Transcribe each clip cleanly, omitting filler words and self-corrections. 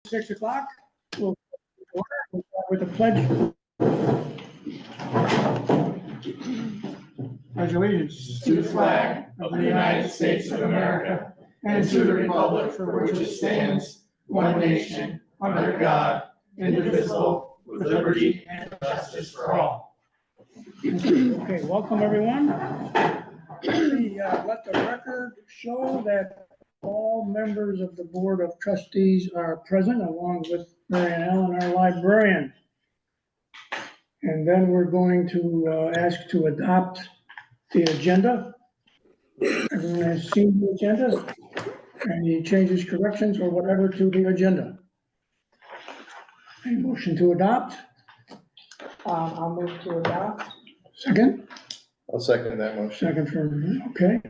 6 o'clock. We'll start with the pledge. Pledge allegiance to the flag of the United States of America and to the republic for which it stands, one nation, under God, indivisible, with liberty and justice for all. Okay, welcome everyone. Let the record show that all members of the Board of Trustees are present, along with Mary Ann Allen, our librarian. And then we're going to ask to adopt the agenda. Everyone has seen the agenda? Any changes, corrections, or whatever to the agenda? A motion to adopt? I'll move to adopt. Second? I'll second that motion. Second for, okay.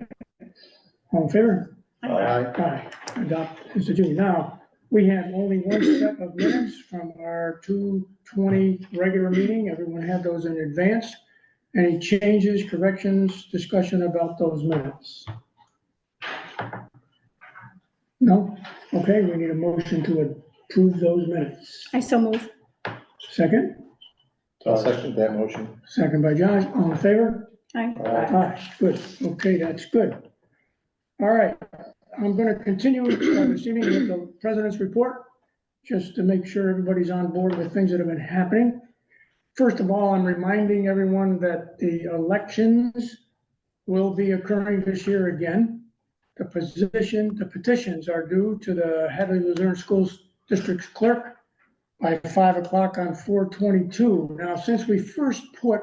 All in favor? Aye. Aye. Adopt is the due. Now, we have only one set of minutes from our 2/20 regular meeting. Everyone had those in advance. Any changes, corrections, discussion about those minutes? No? Okay, we need a motion to approve those minutes. I so move. Second? I'll second that motion. Second by Josh. All in favor? Aye. Aye, good. Okay, that's good. All right, I'm going to continue this evening with the president's report, just to make sure everybody's on board with things that have been happening. First of all, I'm reminding everyone that the elections will be occurring this year again. The petitions are due to the Hadley Luzerne School District's clerk by 5 o'clock on 4/22. Now, since we first put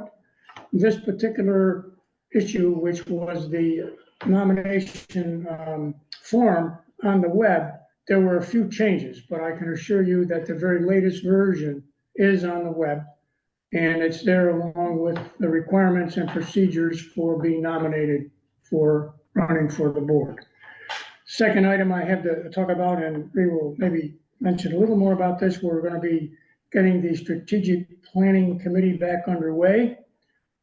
this particular issue, which was the nomination form on the web, there were a few changes, but I can assure you that the very latest version is on the web, and it's there along with the requirements and procedures for being nominated for running for the board. Second item I have to talk about, and we will maybe mention a little more about this, we're going to be getting the strategic planning committee back underway.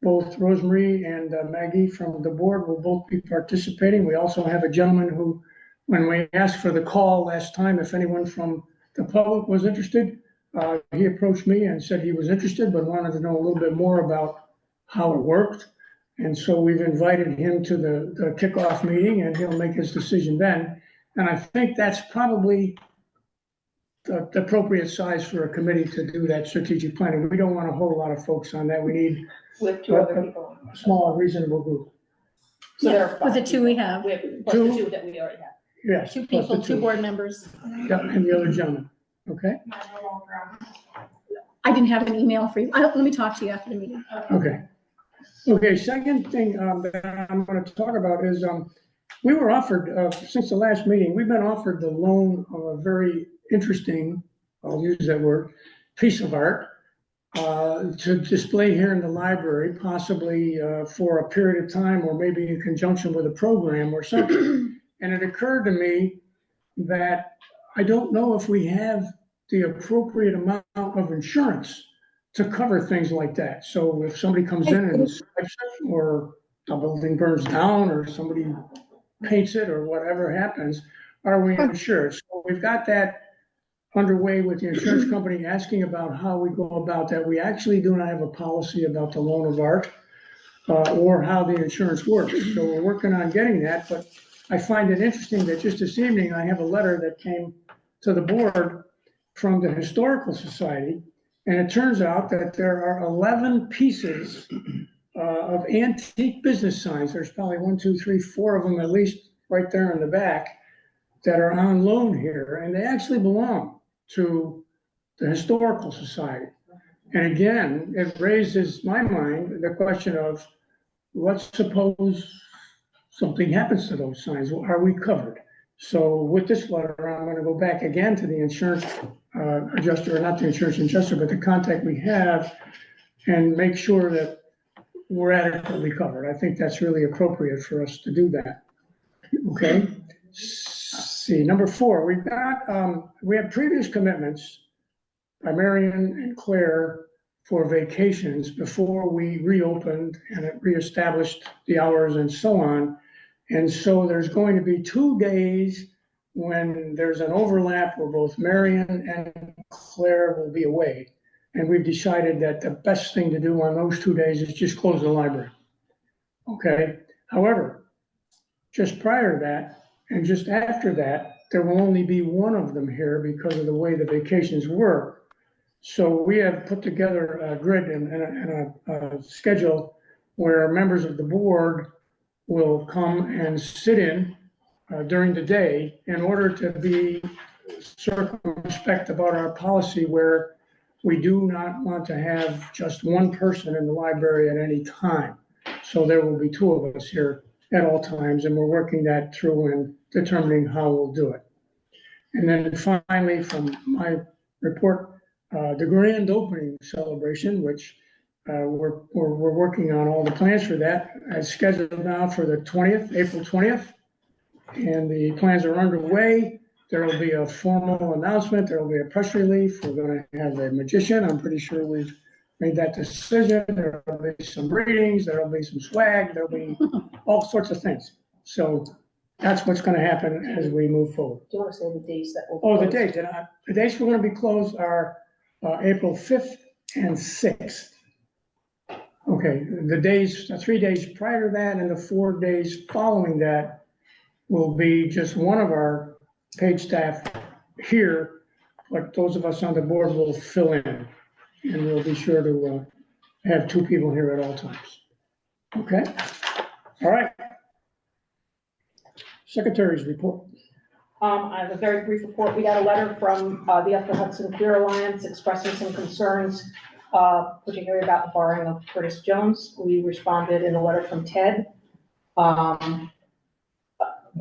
Both Rosemary and Maggie from the board will both be participating. We also have a gentleman who, when we asked for the call last time, if anyone from the public was interested, he approached me and said he was interested, but wanted to know a little bit more about how it worked. And so we've invited him to the kickoff meeting, and he'll make his decision then. And I think that's probably the appropriate size for a committee to do that strategic planning. We don't want a whole lot of folks on that. We need With two other people. a small, reasonable group. So there are Yeah, with the five two we people. have, We have, plus Two? the two that we already have. Yes. two plus the people, two board members. Yeah, and the other gentleman, okay? I didn't have an email for you. Let me talk to you after the meeting. Okay. Okay, second thing that I'm going to talk about is we were offered, since the last meeting, we've been offered the loan of a very interesting, I'll use that word, piece of art to display here in the library, possibly for a period of time, or maybe in conjunction with a program or something. And it occurred to me that I don't know if we have the appropriate amount of insurance to cover things like that. So if somebody comes in and swipes it, or a building burns down, or somebody paints it, or whatever happens, are we insured? So we've got that underway with the insurance company, asking about how we go about that. We actually do not have a policy about the loan of art or how the insurance works. So we're working on getting that, but I find it interesting that just this evening, I have a letter that came to the board from the Historical Society. And it turns out that there are 11 pieces of antique business signs. There's probably 1, 2, 3, 4 of them at least right there in the back that are on loan here. And they actually belong to the Historical Society. And again, it raises my mind the question of, let's suppose something happens to those signs. Are we covered? So with this letter, I'm going to go back again to the insurance adjuster, or not the insurance adjuster, but the contact we have, and make sure that we're adequately covered. I think that's really appropriate for us to do that. Okay. See, number 4, we have previous commitments by Marion and Claire for vacations before we reopened and it reestablished the hours and so on. And so there's going to be 2 days when there's an overlap where both Marion and Claire will be away. And we've decided that the best thing to do on those 2 days is just close the library. Okay, however, just prior to that and just after that, there will only be one of them here because of the way the vacations work. So we have put together a grid and a schedule where members of the board will come and sit in during the day in order to be circumspect about our policy where we do not want to have just one person in the library at any time. So there will be two of us here at all times, and we're working that through and determining how we'll do it. And then finally, from my report, the grand opening celebration, which we're working on all the plans for that, as scheduled now for the 20th, April 20th. And the plans are underway. There will be a formal announcement. There will be a press release. We're going to have a magician. I'm pretty sure we've made that decision. There will be some readings. There will be some swag. There will be all sorts of things. So that's what's going to happen as we move forward. Do you want to say the days that will? Oh, the dates. The dates we're going to be closed are April 5th and 6th. Okay, the 3 days prior to that and the 4 days following that will be just one of our paid staff here, but those of us on the board will fill in. And we'll be sure to have two people here at all times. Okay? All right. Secretary's report. I have a very brief report. We got a letter from the Upper Hudson Queer Alliance expressing some concerns, particularly about the borrowing of Curtis Jones. We responded in a letter from Ted,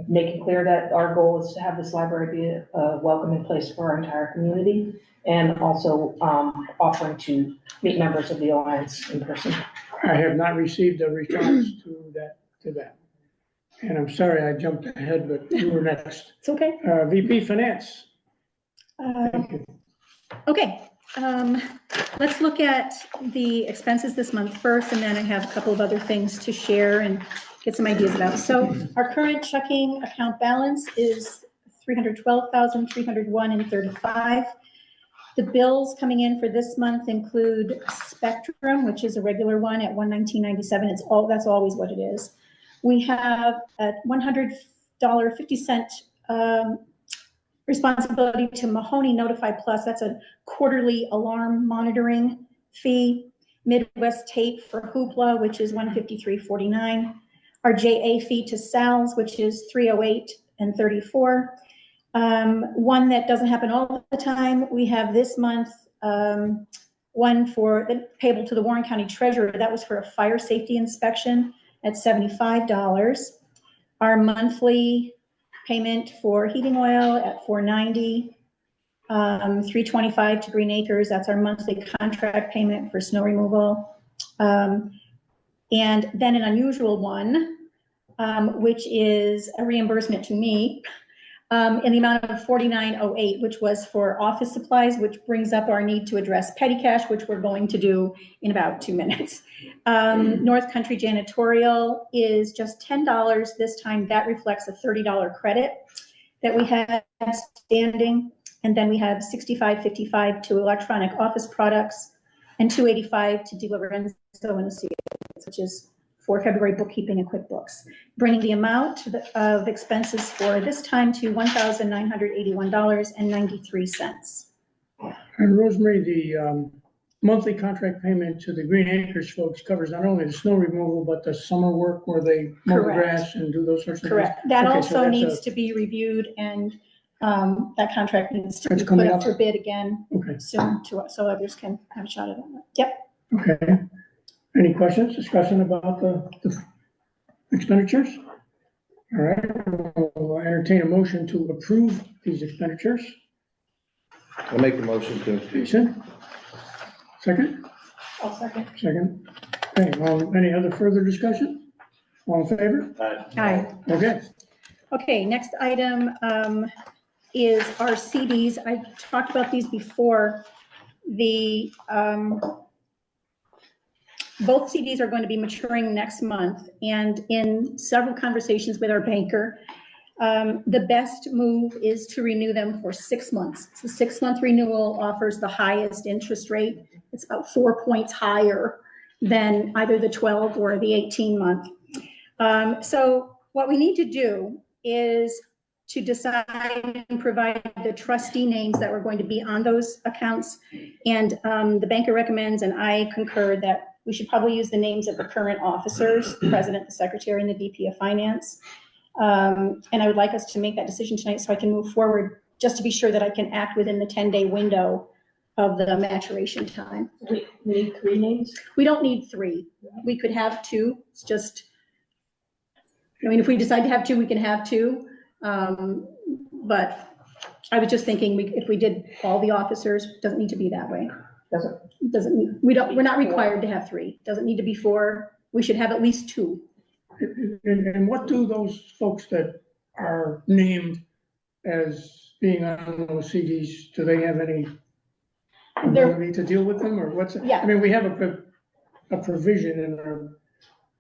making clear that our goal is to have this library be a welcoming place for our entire community, and also offering to meet members of the Alliance in person. I have not received a response to that. And I'm sorry I jumped ahead, but you were next. It's okay. VP Finance. Okay, let's look at the expenses this month first, and then I have a couple of other things to share and get some ideas about. So our current checking account balance is $312,301.35. The bills coming in for this month include Spectrum, which is a regular one at $119.97. That's always what it is. We have a $100.50 responsibility to Mahoney Notify Plus. That's a quarterly alarm monitoring fee. Midwest Tape for Hoopla, which is $153.49. Our JA fee to Sal's, which is $308.34. One that doesn't happen all the time, we have this month one for payable to the Warren County Treasurer. That was for a fire safety inspection at $75. Our monthly payment for heating oil at $490. $325 to Green Acres. That's our monthly contract payment for snow removal. And then an unusual one, which is a reimbursement to me in the amount of $49.08, which was for office supplies, which brings up our need to address petty cash, which we're going to do in about 2 minutes. North Country Janitorial is just $10 this time. That reflects a $30 credit that we had standing. And then we have $65.55 to Electronic Office Products and $285 to De Lorenzo and Associates, which is for February bookkeeping and QuickBooks, bringing the amount of expenses for this time to $1,981.93. And Rosemary, the monthly contract payment to the Green Acres folks covers not only the snow removal, but the summer work where they mow the Correct. grass and do those sorts of things. Correct. That Okay, so also that's needs to be reviewed, and that contract needs to That's be put coming up up? for bid again Okay, soon so others can have a shot at it. Yep. okay. Any questions, discussion about the expenditures? All right, we'll entertain a motion to approve these expenditures. I'll make the motion to approve. Jason? Second? I'll second. Second. Okay, any other further discussion? All in favor? Aye. Okay, Okay, next item is our CDs. I talked about these before. The both CDs are going to be maturing next month, and in several conversations with our banker, The best move is to renew them for 6 months. The 6-month renewal offers the highest interest rate. It's about 4 points higher than either the 12 or the 18-month. So what we need to do is to decide and provide the trustee names that were going to be on those accounts. And the banker recommends, and I concur, that we should probably use the names of the current officers, the president, the secretary, and the VP of finance. And I would like us to make that decision tonight so I can move forward, just to be sure that I can act within the 10-day window of the maturation time. We need 3 names? We don't need 3. We could have 2. It's just, I mean, if we decide to have 2, we can have 2. But I was just thinking, if we did all the officers, doesn't need to be that way. We're not required to have 3. Doesn't need to be 4. We should have at least 2. And what do those folks that are named as being on those CDs, do they have any ability to deal with them, or what's? Yeah. I mean, we have a provision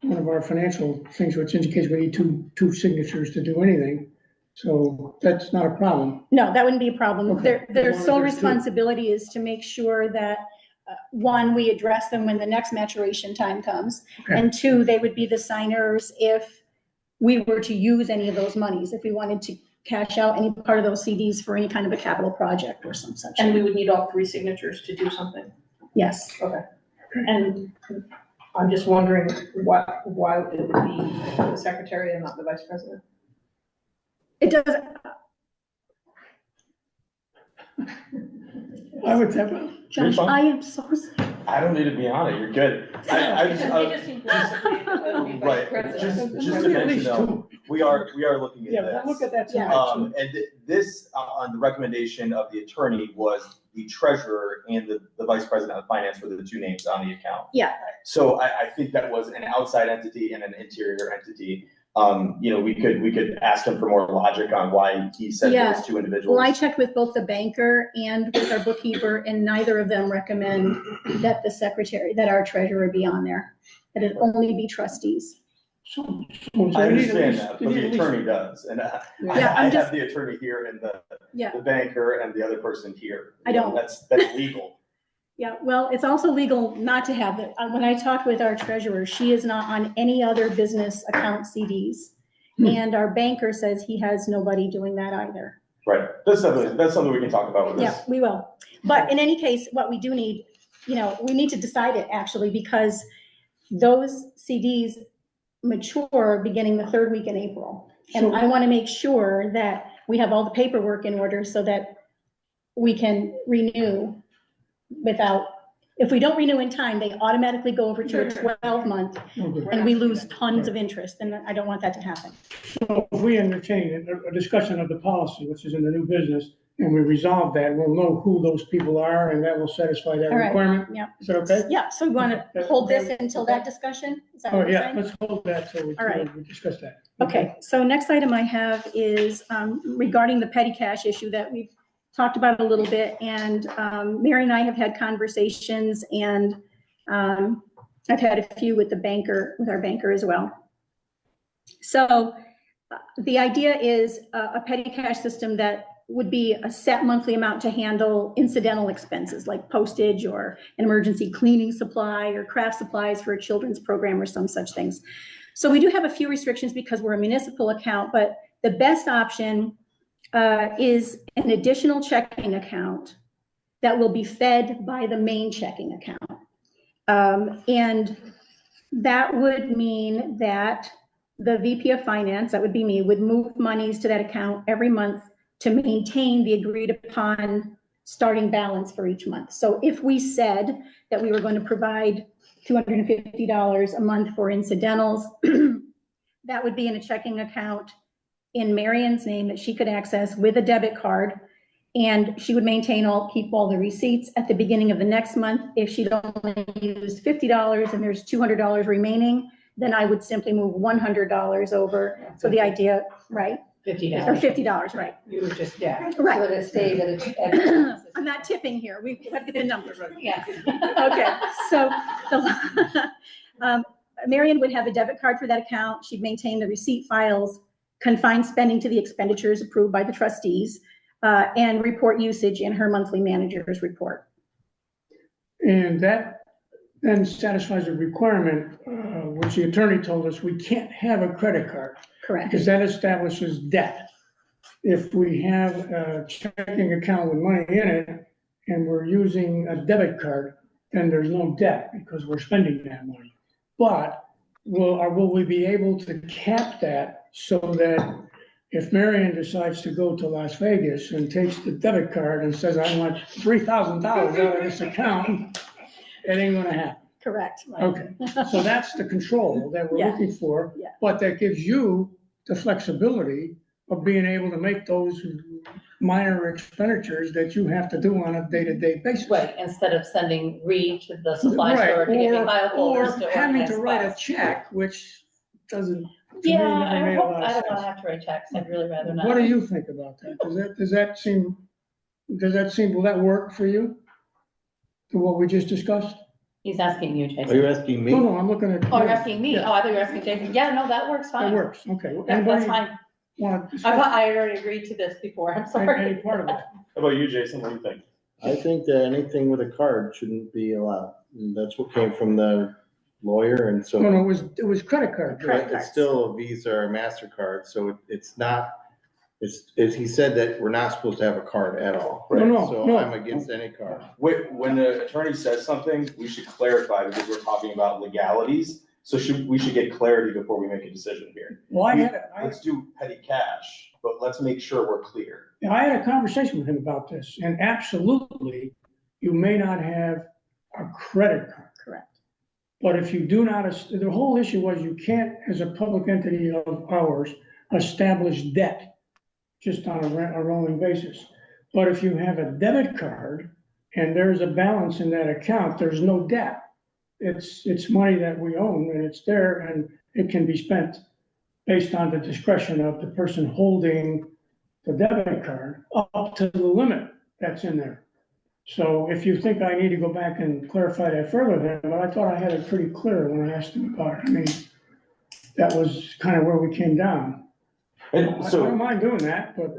in one of our financial things, which indicates we need two signatures to do anything. So that's not a problem. No, that wouldn't be a problem. Okay. Their As long as sole there's 2. responsibility is to make sure that, 1, we address them when the next maturation time comes. Okay. And 2, they would be the signers if we were to use any of those monies, if we wanted to cash out any part of those CDs for any kind of a capital project or some such. And we would need all 3 signatures to do something? Yes. Okay. And I'm just wondering why it would be the secretary and not the vice president? It doesn't, I would have, Josh, fine. I am so sorry. I don't need to be on it, you're good. I It just seems logically that it would be vice Right, president. just to mention though, we are looking yeah, at look this. at that Yeah. tonight. And this, on the recommendation of the attorney, was the treasurer and the vice president of finance were the 2 names on the account. Yeah. So I think that was an outside entity and an interior entity. We could ask him for more logic on why he said Yeah. those 2 individuals. Well, I checked with both the banker and with our bookkeeper, and neither of them recommend that that our treasurer be on there, that it only be trustees. So I we need at understand least- that, we but need the at least- attorney does, and Yeah, I I'm just- have the attorney here and Yeah. the banker and the other person here. I don't. That's legal. Yeah, well, it's also legal not to have it. When I talked with our treasurer, she is not on any other business account CDs. And our banker says he has nobody doing that either. Right, that's something we can talk about with Yeah, this. we will. But in any case, what we do need, we need to decide it actually, because those CDs mature beginning the 3rd week in April. And So- I want to make sure that we have all the paperwork in order so that we can renew without, if we don't renew in time, they automatically go over to a 12-month Okay. and we lose tons of interest, and I don't want that to happen. So if we entertain a discussion of the policy, which is in the new business, and we resolve that, we'll know who those people are, and that will satisfy that All right, requirement. yeah. Is that okay? Yeah, so we want to hold this until that discussion? Is that Oh, what you're yeah, saying? let's hold that so All right. we discuss that. Okay, so next item I have is regarding the petty cash issue that we've talked about a little bit, and Mary and I have had conversations, and I've had a few with our banker as well. So the idea is a petty cash system that would be a set monthly amount to handle incidental expenses like postage or an emergency cleaning supply or craft supplies for a children's program or some such things. So we do have a few restrictions because we're a municipal account, but the best option is an additional checking account that will be fed by the main checking account. And that would mean that the VP of Finance, that would be me, would move monies to that account every month to maintain the agreed upon starting balance for each month. So if we said that we were going to provide $250 a month for incidentals, that would be in a checking account in Marion's name that she could access with a debit card, and she would keep all the receipts at the beginning of the next month. If she'd only used $50 and there's $200 remaining, then I would simply move $100 over. So the idea, right? $50. Or $50, right? You would just, yeah. Right. So that it stays at a. I'm not tipping here. We have to get the numbers. Yeah. Okay, so Marion would have a debit card for that account. She'd maintain the receipt files. confine spending to the expenditures approved by the trustees, and report usage in her monthly manager's report. And that then satisfies a requirement, which the attorney told us we can't have a credit card Correct. because that establishes debt. If we have a checking account with money in it and we're using a debit card, then there's no debt because we're spending that money. But will we be able to cap that so that if Marion decides to go to Las Vegas and takes the debit card and says, I want $3,000 out of this account, it ain't gonna happen. Correct. Okay, so that's the control that we're Yeah. looking for. Yeah. But that gives you the flexibility of being able to make those minor expenditures that you have to do on a day-to-day basis. Right, instead of sending Reed to the supply store to get me file Or folders to having organize to write a files. check, which doesn't, to me, Yeah, never I made a hope, lot I of don't wanna sense. have to write checks, I'd really rather not. What do you think about that? Will that work for you? To what we just discussed? He's asking you, Are you Jason. asking me? No, I'm looking at. Oh, you're asking me? Yeah. Oh, I thought you were asking Jason. Yeah, no, that works That fine. works, okay. Yeah, that's Anybody fine. want to I discuss thought I already agreed to this before, I'm any sorry. part of that? How about you, Jason? What do you think? I think that anything with a card shouldn't be allowed. And that's what came from the lawyer, and so. No, it was credit card. Credit But cards. it's still a Visa or MasterCard, so it's not, he said that we're not supposed to have a card at all. No, no, So no. I'm against any card. When the attorney says something, we should clarify because we're talking about legalities. So we should get clarity before we make a decision here. Well, Let's do petty cash, but let's make sure we're clear. I had a conversation with him about this, and absolutely, you may not have a credit card. Correct. But if you do not, the whole issue was you can't, as a public entity of ours, establish debt just on a rolling basis. But if you have a debit card and there's a balance in that account, there's no debt. It's money that we own and it's there and it can be spent based on the discretion of the person holding the debit card up to the limit that's in there. So if you think I need to go back and clarify that further, then, but I thought I had it pretty clear when I asked him about it. I mean, that was kind of where we came down. And I don't so mind doing that, but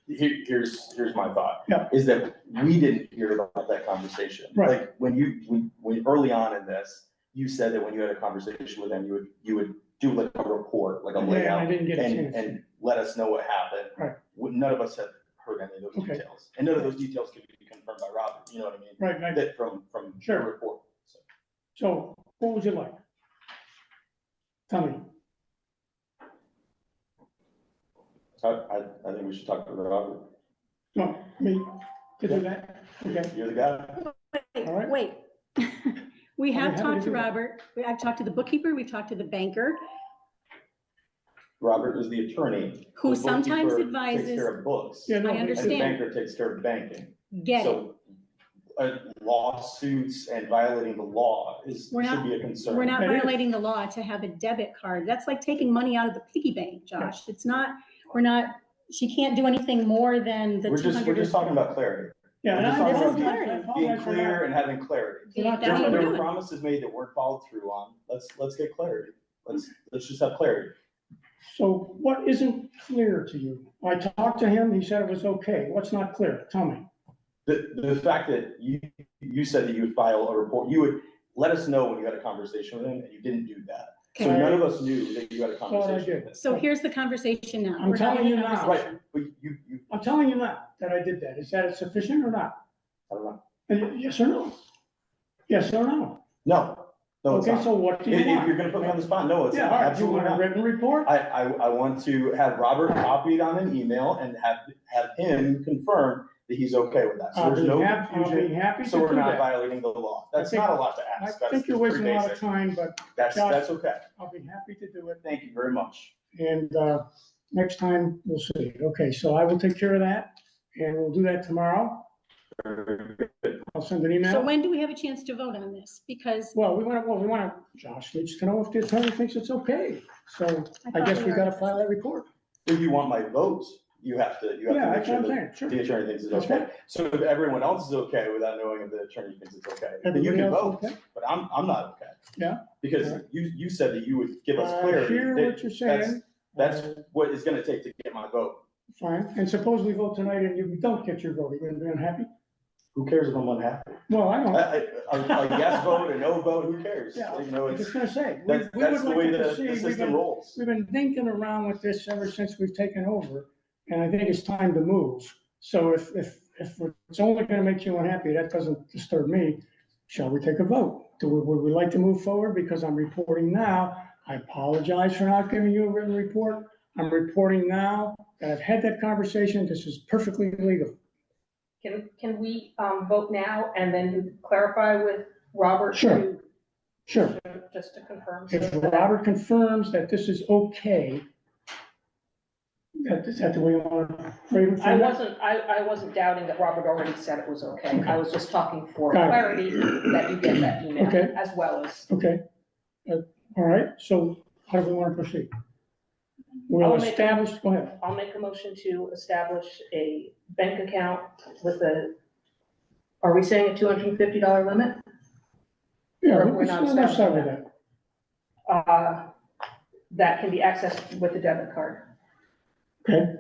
here's my thought. Yeah. Is that we didn't hear about that conversation. Right. Like when early on in this, you said that when you had a conversation with them, you would do like a report, like a yeah, I layout. didn't get a And chance. let us know what happened. Right. None of us have heard any of those Okay. details. And none of those details can be confirmed by Robert, you know what I mean? Right, That from Sure. the report. So, so what would you like? Tell me. I think we should talk to Robert. No, me, to do that? Okay, You're the guy. All right. Wait. We I'll be have happy talked to to do that. Robert, I've talked to the bookkeeper, we've talked to the banker, Robert is the attorney. Who The sometimes bookkeeper advises- Takes care of books. Yeah, no, I And the understand. banker takes care of banking. get it. So, lawsuits and violating the law We're not- should be a concern. We're not That is. violating the law to have a debit card. That's like taking money out of the piggy bank, Josh. It's not, we're not, she can't do anything more than the We're 200. just talking about clarity. Yeah, and We're just I talking about apologize- I clarity. Being apologize for clear not- and having clarity. for not That's what telling we're There you. were doing. promises made that weren't followed through on. Let's get clarity. Let's just have clarity. So what isn't clear to you? I talked to him, he said it was okay. What's not clear? Tell me. The fact that you said that you would file a report, you would let us know when you had a conversation with him, and you didn't do that. So Okay. none of us knew that you had a Thought I conversation with did. him. So here's the conversation now. I'm We're having telling a you now. conversation. Right, but you, I'm telling you now that I did that. Is that sufficient or not? I don't know. And yes or no? Yes or no? No, it's Okay, not. so what do If you want? you're gonna put me on the spot, no, it's Yeah, not. all right, do you Absolutely want a not. written report? I want to have Robert copied on an email and have him confirm that he's okay with that. So there's no I'll be confusion, happy to so do we're not that. violating the law. That's think- not a lot to I ask. That's think you're pretty wasting a lot of basic. time, but That's Josh- okay. I'll be happy to do it. Thank you very much. And next time, we'll see. Okay, so I will take care of that, and we'll do that tomorrow. I'll send an So email. when do we have a chance to vote on this? Because Well, we want to, Josh needs to know if the attorney thinks it's okay. So I thought guess we we were- gotta file that report. If you want my vote, you have to Yeah, make that's sure what I'm that saying, sure. the attorney thinks it's That's okay. right. So if everyone else is okay without knowing if the attorney thinks it's okay, then you Everybody can else vote, okay? but I'm not okay. Yeah. Because Alright. you said that you would give us I clarity. hear that what you're that's- saying. That's what it's gonna take to get my vote. Fine, and suppose we vote tonight and you don't get your vote, are you gonna be unhappy? Who cares if I'm unhappy? Well, I don't. A yes vote, a no vote, who cares? Yeah, You know, I'm it's, just gonna say, we that's would the like way to the proceed. system rolls. We've been thinking around with this ever since we've taken over, and I think it's time to move. So if it's only gonna make you unhappy, that doesn't disturb me. Shall we take a vote? Would we like to move forward? Because I'm reporting now. I apologize for not giving you a written report. I'm reporting now that I've had that conversation. This is perfectly legal. Can we vote now and then clarify with Robert? Sure. Sure. Just to confirm. If Robert confirms that this is okay, is that the way you want to frame it? I wasn't doubting that Robert already said it was okay. I was just talking for Got it. clarity that you get that email Okay. as well as. Okay. All right, so how do we want to proceed? We'll I'll make- establish, go ahead. I'll make a motion to establish a bank account with are we saying a $250 limit? Yeah, Or we're not let's start with establishing that. That can be accessed with a debit card. Okay,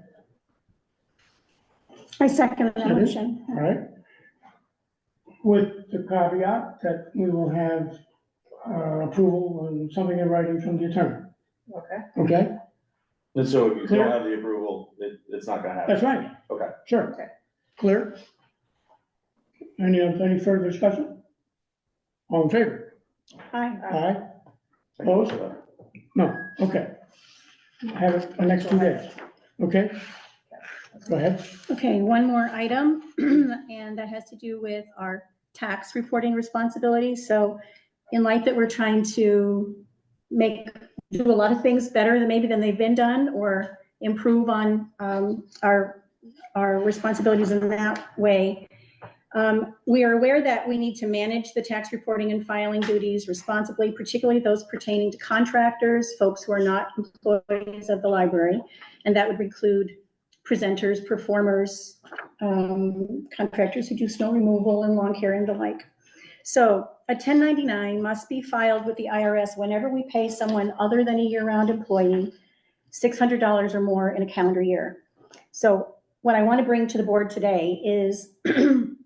I second the That is- motion. all right. With the caveat that we will have approval and something in writing from the attorney, Okay. okay? And so if you Clear? don't have the approval, it's not gonna happen. That's right. Okay. Sure. Okay. Clear? Any further discussion? All in favor? Aye. Aye? Opposed? No, okay. Have it the next 2 days, okay? Go ahead. Okay, one more item, and that has to do with our tax reporting responsibilities. So in light that we're trying to do a lot of things better than they've been done, or improve on our responsibilities in that way, we are aware that we need to manage the tax reporting and filing duties responsibly, particularly those pertaining to contractors, folks who are not employees of the library, and that would include presenters, performers, contractors who do snow removal and lawn care and the like. So a 1099 must be filed with the IRS whenever we pay someone other than a year-round employee $600 or more in a calendar year. So what I want to bring to the board today is 2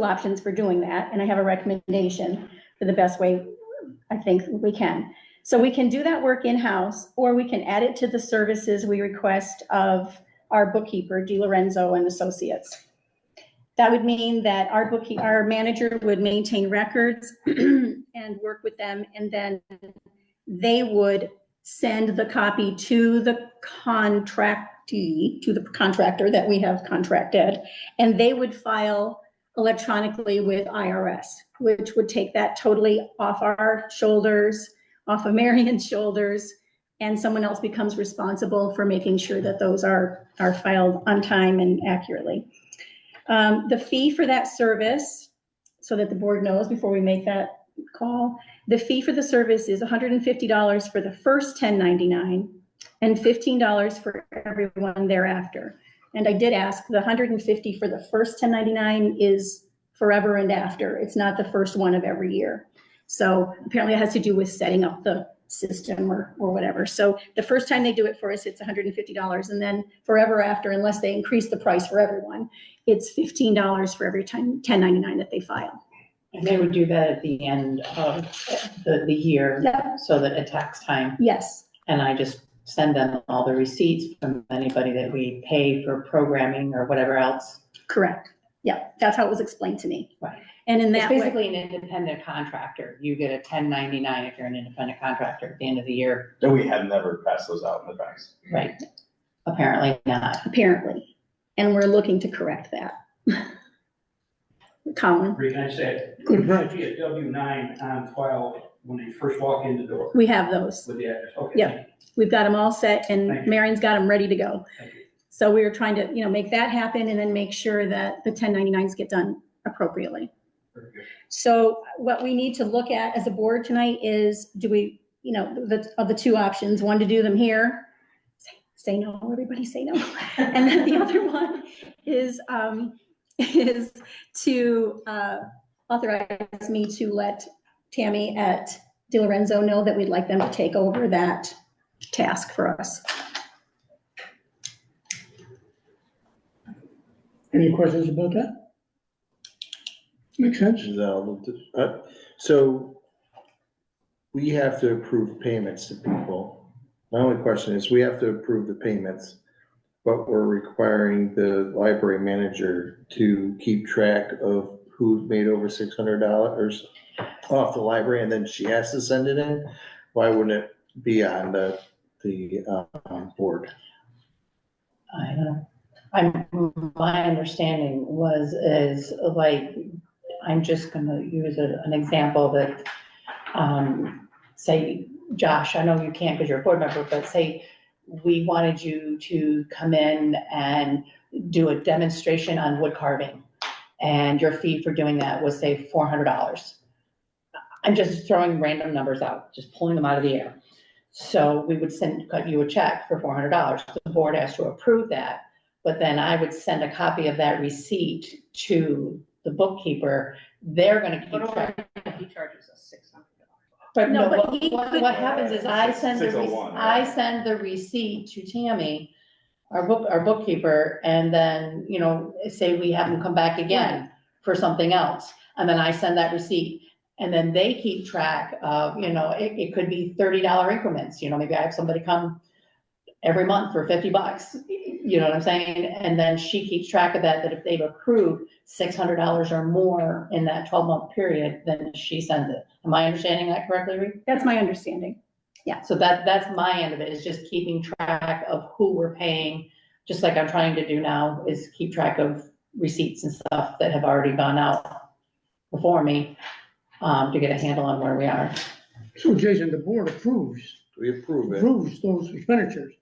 options for doing that, and I have a recommendation for the best way I think we can. So we can do that work in-house, or we can add it to the services we request of our bookkeeper, DiLorenzo and Associates. That would mean that our manager would maintain records and work with them, and then they would send the copy to the contractee, to the contractor that we have contracted, and they would file electronically with IRS, which would take that totally off our shoulders, off of Marion's shoulders, and someone else becomes responsible for making sure that those are filed on time and accurately. The fee for that service, so that the board knows before we make that call, the fee for the service is $150 for the first 1099 and $15 for everyone thereafter. And I did ask, the $150 for the first 1099 is forever and after. It's not the first one of every year. So apparently it has to do with setting up the system or whatever. So the first time they do it for us, it's $150, and then forever after, unless they increase the price for everyone, it's $15 for every 1099 that they file. And they would do that at the end of the year, Yeah. so that at tax time, Yes, and I just send them all the receipts from anybody that we pay for programming or whatever else. correct. Yeah, that's how it was explained to me. Right. And in It's that way, basically an independent contractor. You get a 1099 if you're an independent contractor at the end of the year. And we have never passed those out in the past. Right. Apparently not. apparently, and we're looking to correct that. Colin, Can I say, Good, there right. should be a W-9 on file when they first walk in the door we have those. with the address. Okay. Yep. We've got them all set, and Thank you. Marion's got them ready to go. Thank you. So we were trying to, make that happen and then make sure that the 1099s get done appropriately. Very good. So what we need to look at as a board tonight is, do we, of the 2 options, one to do them here, say no, everybody say no. And then the other one is to authorize me to let Tammy at DiLorenzo know that we'd like them to take over that task for us. Any questions about that? Makes sense? So we have to approve payments to people. My only question is, we have to approve the payments, but we're requiring the library manager to keep track of who made over $600 off the library, and then she has to send it in. Why wouldn't it be on the board? I don't know. My understanding is like, I'm just gonna use an example that, say, Josh, I know you can't because you're a board member, but say we wanted you to come in and do a demonstration on wood carving, and your fee for doing that was, say, $400. I'm just throwing random numbers out, just pulling them out of the air. So we would cut you a check for $400. The board has to approve that, but then I would send a copy of that receipt to the bookkeeper. They're gonna keep track. He charges us $600. But No, no, but he could- what happens is I send the 601, I right? send the receipt to Tammy, our bookkeeper, and then, say we have them come back again for something else. And then I send that receipt, and then they keep track of, it could be $30 increments, maybe I have somebody come every month for $50, you know what I'm saying? And then she keeps track of that if they've accrued $600 or more in that 12-month period, then she sends it. Am I understanding that correctly, Reed? That's my understanding. So that's my end of it, is just keeping track of who we're paying, just like I'm trying to do now, is keep track of receipts and stuff that have already gone out before me, to get a handle on where we are. So Jason, the board approves We approve it. those expenditures.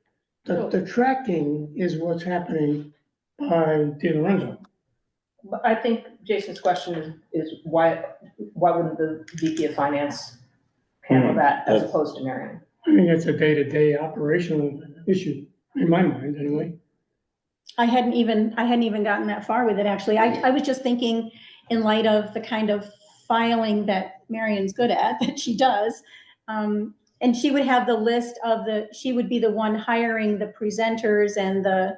The tracking is what's happening by De Lorenzo. But I think Jason's question is why wouldn't the VP of Finance handle that as opposed to Marion? I mean, it's a day-to-day operational issue, in my mind, anyway. I hadn't even gotten that far with it, actually. I was just thinking, in light of the kind of filing that Marion's good at, that she does, and she would have the list of she would be the one hiring the presenters and the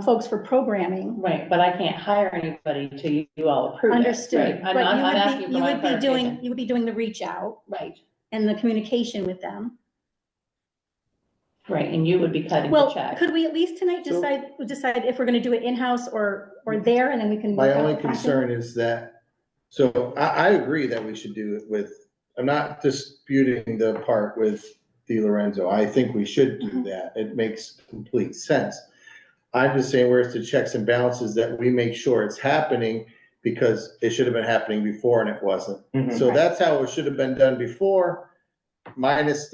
folks for programming. Right, but I can't hire anybody till you all approve it. Understood. Right? But I'm asking for you my would be doing, clarification. the reach out Right, and the communication with them. right, and you would be cutting the Well, check. could we at least tonight So- decide if we're gonna do it in-house or there, and then we can. My work out only the pricing? concern is that, so I agree that we should do it with, I'm not disputing the part with De Lorenzo. I think we should do that. It makes complete sense. I'm just saying, where's the checks and balances that we make sure it's happening, because it should have been happening before and it wasn't. Mhm. So that's how it should have been done before, minus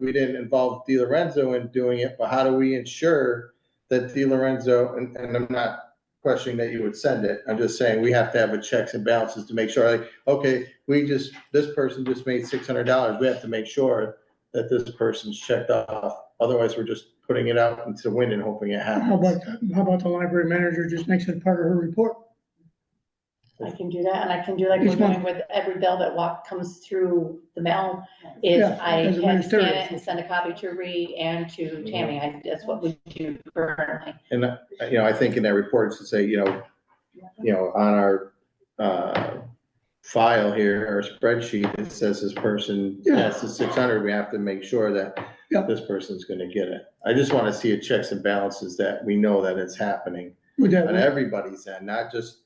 we didn't involve De Lorenzo in doing it, but how do we ensure that De Lorenzo, and I'm not questioning that you would send it, I'm just saying we have to have a checks and balances to make sure, like, okay, this person just made $600, we have to make sure that this person's checked off, otherwise we're just putting it out into the wind and hoping it happens. How about the library manager just makes it part of her report? I can do that, and I can do like we're Each month. doing with every bill that comes through the mail, is Yeah, I as a can scan ministerial. it and send a copy to Reed and to Tammy. That's what we do currently. And, I think in that report, it should say, on our, file here, our spreadsheet, it says this person has the 600, we have to make sure that Yeah. this person's gonna get it. I just wanna see a checks and balances that we know that it's happening Would that, on everybody's end, not just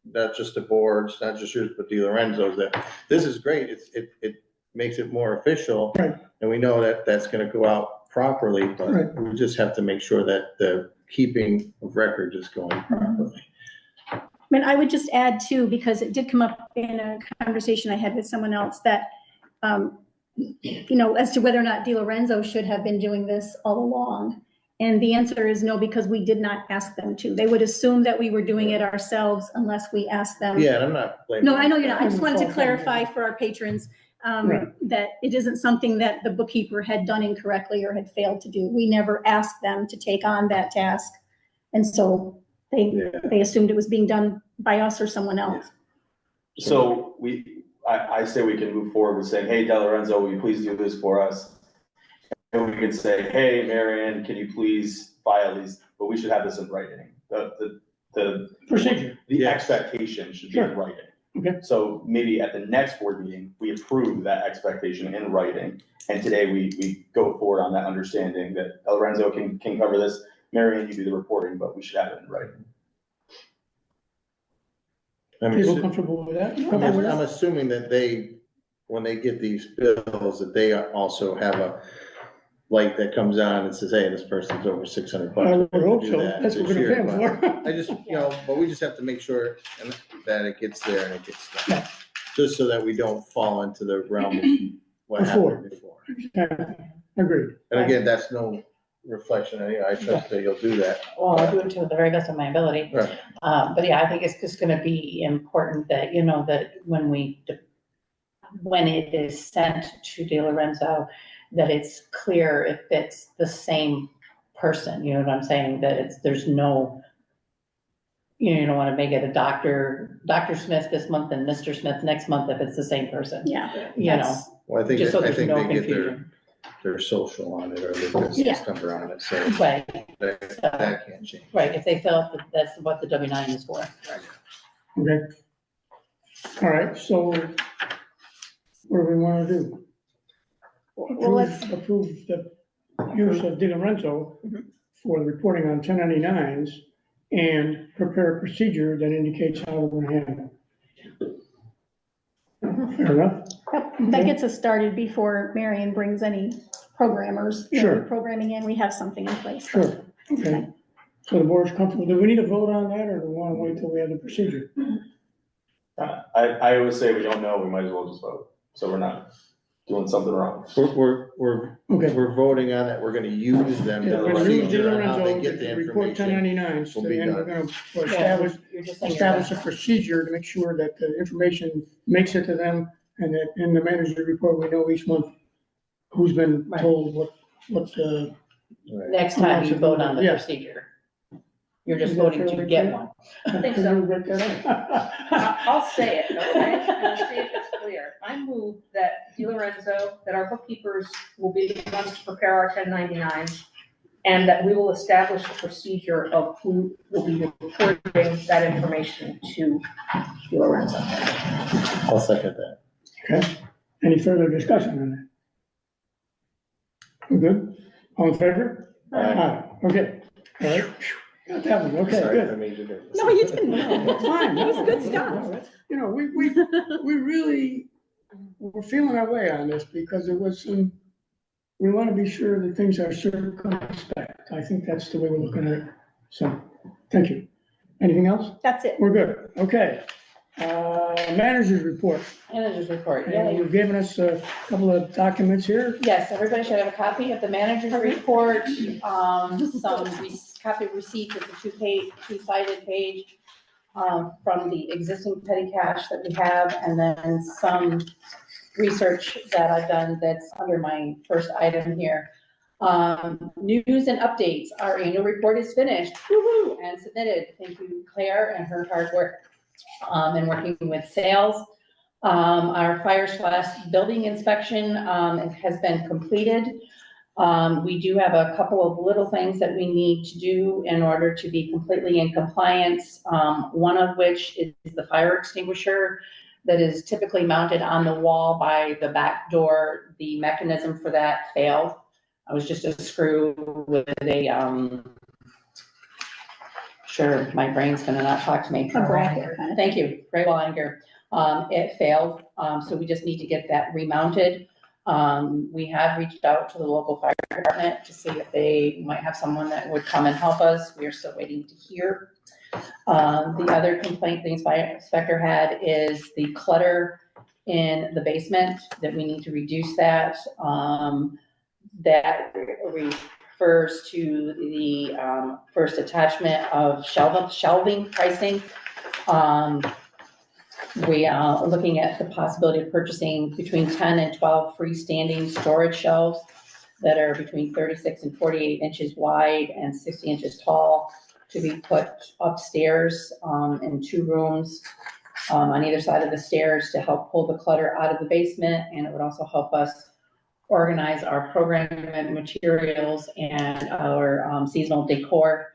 the boards, not just yours, but De Lorenzo's, that this is great, it makes it more official. Right. And we know that that's gonna go out properly, Right. but we just have to make sure that the keeping of records is going properly. I mean, I would just add too, because it did come up in a conversation I had with someone else, that, as to whether or not De Lorenzo should have been doing this all along. And the answer is no, because we did not ask them to. They would assume that we were doing it ourselves unless we asked them. Yeah, and I'm not blaming. No, I know you're not. I just wanted to Fault. clarify for our patrons, Right. that it isn't something that the bookkeeper had done incorrectly or had failed to do. We never asked them to take on that task. And so they assumed it was being done by us or someone else. So I say we can move forward with saying, hey, De Lorenzo, will you please do this for us? And we could say, hey, Marion, can you please file these, but we should have this in writing. The Procedure. the expectation should be in Sure. writing. Okay. So maybe at the next board meeting, we approve that expectation in writing. And today we go forward on that understanding that El Renzo can cover this. Marion, you do the reporting, but we should have it in writing. People comfortable with that? I'm assuming that they, when they get these bills, that they also have a light that comes on and says, hey, this person's over 600 bucks. I would hope Do so. that That's what this we're gonna pay year, them but for. I just, but we just have to make sure that it gets there and it gets done. Just so that we don't fall into the realm of what happened before. Agreed. And again, that's no reflection, I trust that you'll do that. Well, I'll do it to the very best of my ability. Right. But yeah, I think it's just gonna be important that, that when it is sent to De Lorenzo, that it's clear if it's the same person, you know what I'm saying? That there's no, you don't wanna make it a Dr. Smith this month and Mr. Smith next month if it's the same person. Yeah. Well, I think, Just so I there's think no they get confusion. their social on it or their Yeah. business number on it, so Right, that can't change. right, if they feel that that's what the W-9 is for. Okay. All right, so what do we want to do? Well, let's- Approve the use of De Lorenzo for the reporting on 1099s and prepare a procedure that indicates how we're going to handle it. Fair enough? Yep, that gets us started before Marion brings any programmers. Sure. Programming in, we have something in place. Sure, okay. So the board's comfortable. Do we need to vote on that or do we want to wait till we have the procedure? I always say we don't know, we might as well just vote, so we're not doing something wrong. Okay. We're voting on it, we're gonna use them, Yeah, the we're gonna use De procedure on how they Lorenzo get the to report information. 1099s, will be and we're done. going to You're just saying. establish a procedure to make sure that the information makes it to them and that in the manager's report, we know each month who's been Right. told what, Right. Next time you vote on the Yeah. procedure. You're just Is that voting to fairly get clear? one. I think Can so. you break that up? I'll say it, okay, and see if it's clear. I move that De Lorenzo, that our bookkeepers will be the ones to prepare our 1099s, and that we will establish a procedure of who will be reporting that information to De Lorenzo. I'll second that. Okay, any further discussion on that? We're good? All in favor? Aye. Okay, all right. Got that one, okay, Sorry, good. I made you do this. No, you didn't. It's fine. That was good stuff. You know, we really, we're feeling our way on this because it was some, we want to be sure that things are circumspect. I think that's the way we're looking at it. So, thank you. Anything else? That's it. We're good. Okay. Manager's report. Manager's report, And you've given us a couple of documents here. Yes, everybody should have a copy of the manager's report, copy of receipt with the two-sided page, from the existing petty cash that we have, and then some research that I've done that's under my first item here. News and updates, our annual report is finished, woo-hoo, and submitted. Thank you, Claire, and her hard work, in working with sales. Our fire/building inspection, has been completed. We do have a couple of little things that we need to do in order to be completely in compliance. One of which is the fire extinguisher that is typically mounted on the wall by the back door. The mechanism for that failed. It was just a screw with a, sure, my brain's gonna not talk to me. A bracket kind of. Thank you, Ray Wallinger. It failed, so we just need to get that remounted. We have reached out to the local fire department to see if they might have someone that would come and help us. We are still waiting to hear. The other complaint the inspector had is the clutter in the basement, that we need to reduce that. That refers to the first attachment of shelving pricing. We are looking at the possibility of purchasing between 10 and 12 freestanding storage shelves that are between 36 and 48 inches wide and 60 inches tall, to be put upstairs in 2 rooms on either side of the stairs to help pull the clutter out of the basement. And it would also help us organize our programming materials and our seasonal decor.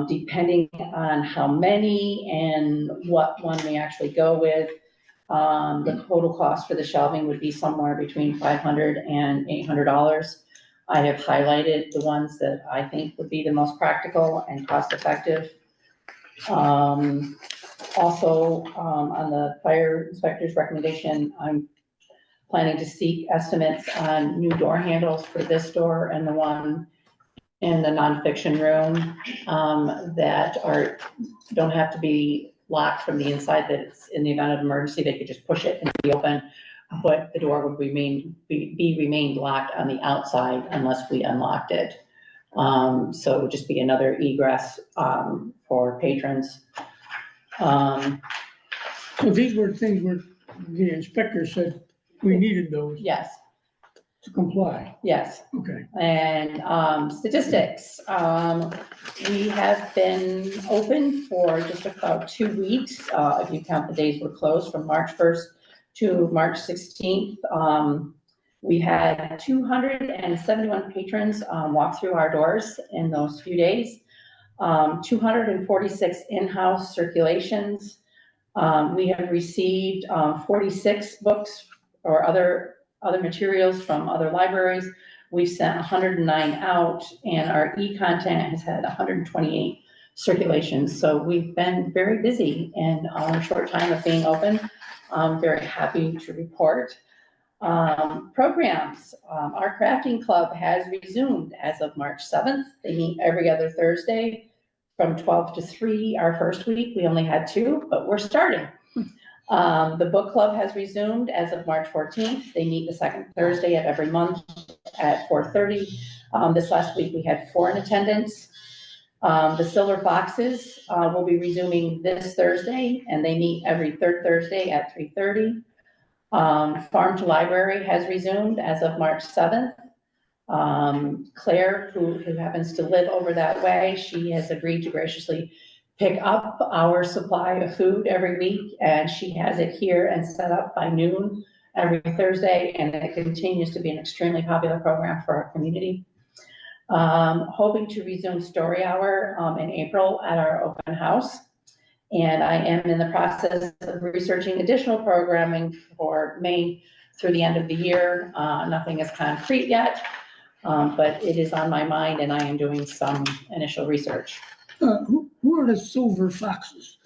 Depending on how many and what one we actually go with, the total cost for the shelving would be somewhere between $500 and $800. I have highlighted the ones that I think would be the most practical and cost effective. Also, on the fire inspector's recommendation, I'm planning to seek estimates on new door handles for this door and the one in the nonfiction room, that don't have to be locked from the inside, that it's in the event of emergency, they could just push it and be open. But the door would remain locked on the outside unless we unlocked it. So it would just be another egress, for patrons. So these were things where the inspector said we needed those Yes, to comply. yes. Okay. And statistics, we have been open for just about 2 weeks, if you count the days we're closed, from March 1st to March 16th. We had 271 patrons walk through our doors in those few days, 246 in-house circulations. We have received 46 books or other materials from other libraries. We've sent 109 out, and our e-content has had 128 circulations. So we've been very busy in a short time of being open. I'm very happy to report. Programs, our crafting club has resumed as of March 7th. They meet every other Thursday from 12 to 3. Our first week, we only had 2, but we're starting. The book club has resumed as of March 14th. They meet the second Thursday of every month at 4:30. This last week, we had 4 in attendance. The Silver Foxes will be resuming this Thursday, and they meet every third Thursday at 3:30. Farm to Library has resumed as of March 7th. Claire, who happens to live over that way, she has agreed to graciously pick up our supply of food every week, and she has it here and set up by noon every Thursday, and it continues to be an extremely popular program for our community. Hoping to resume Story Hour in April at our open house. And I am in the process of researching additional programming for May through the end of the year. Nothing is concrete yet, but it is on my mind, and I am doing some initial research. Who are the Silver Foxes?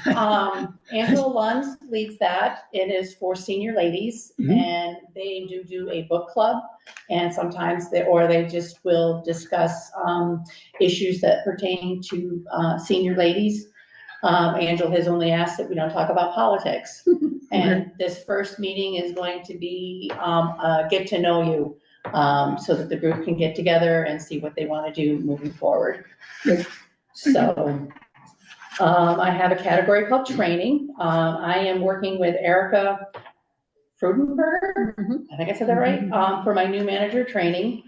Angela Lund leads that. It is for senior ladies, Mhm. and they do a book club, and sometimes they just will discuss issues that pertain to senior ladies. Angela has only asked that we don't talk about politics. And this first meeting is going to be get to know you, so that the group can get together and see what they want to do moving forward. Good. So I have a category called training. I am working with Erica Frudenberger, I think I said that right, for my new manager training.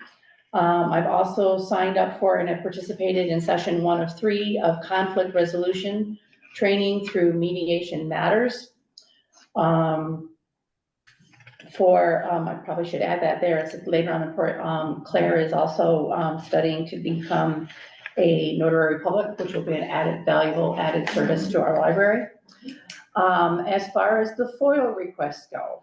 I've also signed up for and have participated in session 1 of 3 of conflict resolution training through Mediation Matters. I probably should add that there, it's later on. Claire is also studying to become a notary public, which will be an valuable added service to our library. As far as the FOIL requests go,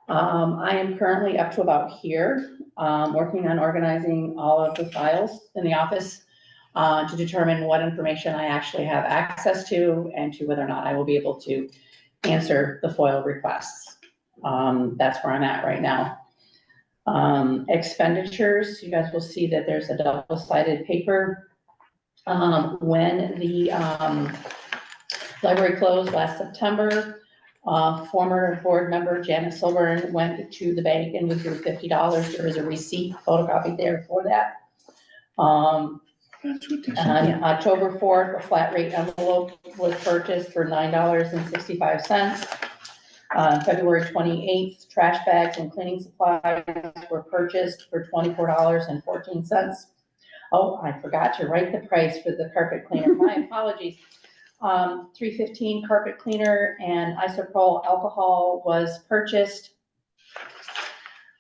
I am currently up to about here, working on organizing all of the files in the office to determine what information I actually have access to and to whether or not I will be able to answer the FOIL requests. That's where I'm at right now. Expenditures, you guys will see that there's a double-sided paper. When the library closed last September, former board member Janet Silburn went to the bank and withdrew $50. There is a receipt photocopied there for that. On October 4th, a flat rate envelope was purchased for $9.65. February 28th, trash bags and cleaning supplies were purchased for $24.14. Oh, I forgot to write the price for the carpet cleaner. My apologies. $3.15 carpet cleaner and isopropyl alcohol was purchased.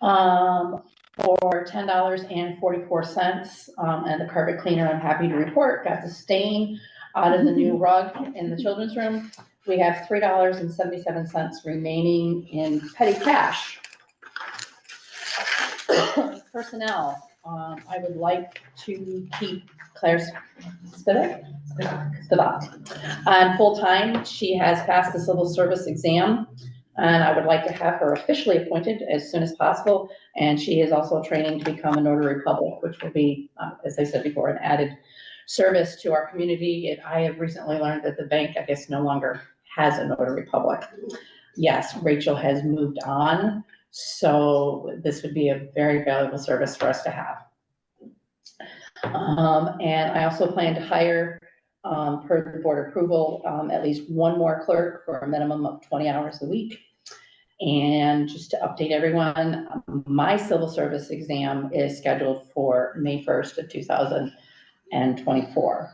For $10.44. And the carpet cleaner, I'm happy to report, got the stain out of the new rug in the children's room. We have $3.77 remaining in petty cash. Personnel, I would like to keep Claire Spivak on full-time. She has passed the civil service exam, and I would like to have her officially appointed as soon as possible. And she is also training to become a notary public, which will be, as I said before, an added service to our community. I have recently learned that the bank, I guess, no longer has a notary public. Yes, Rachel has moved on, so this would be a very valuable service for us to have. And I also plan to hire, per the board approval, at least one more clerk for a minimum of 20 hours a week. And just to update everyone, my civil service exam is scheduled for May 1st of 2024.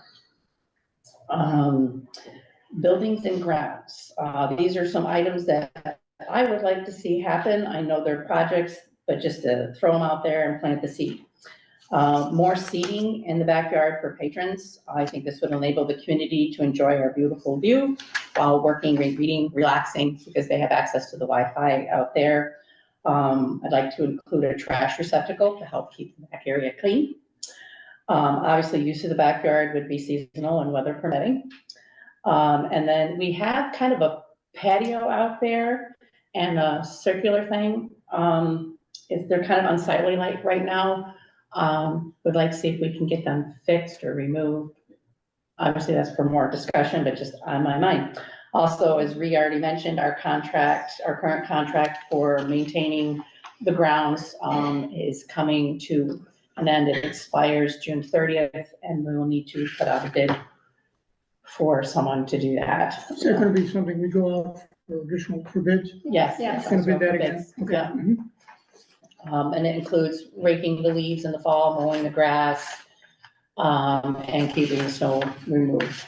Buildings and grounds. These are some items that I would like to see happen. I know they're projects, but just to throw them out there and plant the seed. More seating in the backyard for patrons. I think this would enable the community to enjoy our beautiful view while working, reading, relaxing, because they have access to the Wi-Fi out there. I'd like to include a trash receptacle to help keep the back area clean. Obviously, use of the backyard would be seasonal and weather permitting. And then we have kind of a patio out there and a circular thing. They're kind of unsightly like right now. Would like to see if we can get them fixed or removed. Obviously, that's for more discussion, but just on my mind. Also, as Ree already mentioned, our current contract for maintaining the grounds is coming to an end. It expires June 30th, and we will need to put out a bid for someone to do that. Is that gonna be something we go out for additional, for bids? Yes. Yeah. It's gonna be that again? Okay. Yeah. Mhm. And it includes raking the leaves in the fall, mowing the grass, and keeping the snow removed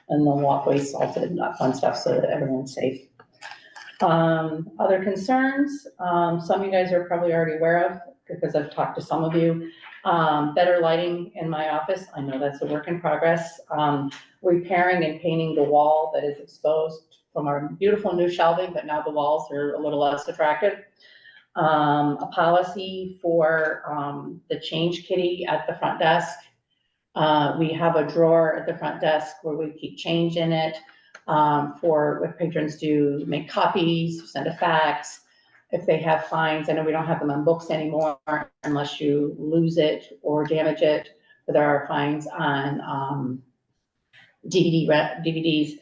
and the walkways salted and that fun stuff so that everyone's safe. Other concerns, some of you guys are probably already aware of because I've talked to some of you. Better lighting in my office. I know that's a work in progress. Repairing and painting the wall that is exposed from our beautiful new shelving, but now the walls are a little less attractive. A policy for the change kitty at the front desk. We have a drawer at the front desk where we keep change in it for what patrons do, make copies, send a fax. If they have fines, I know we don't have them on books anymore unless you lose it or damage it, but there are fines on DVDs,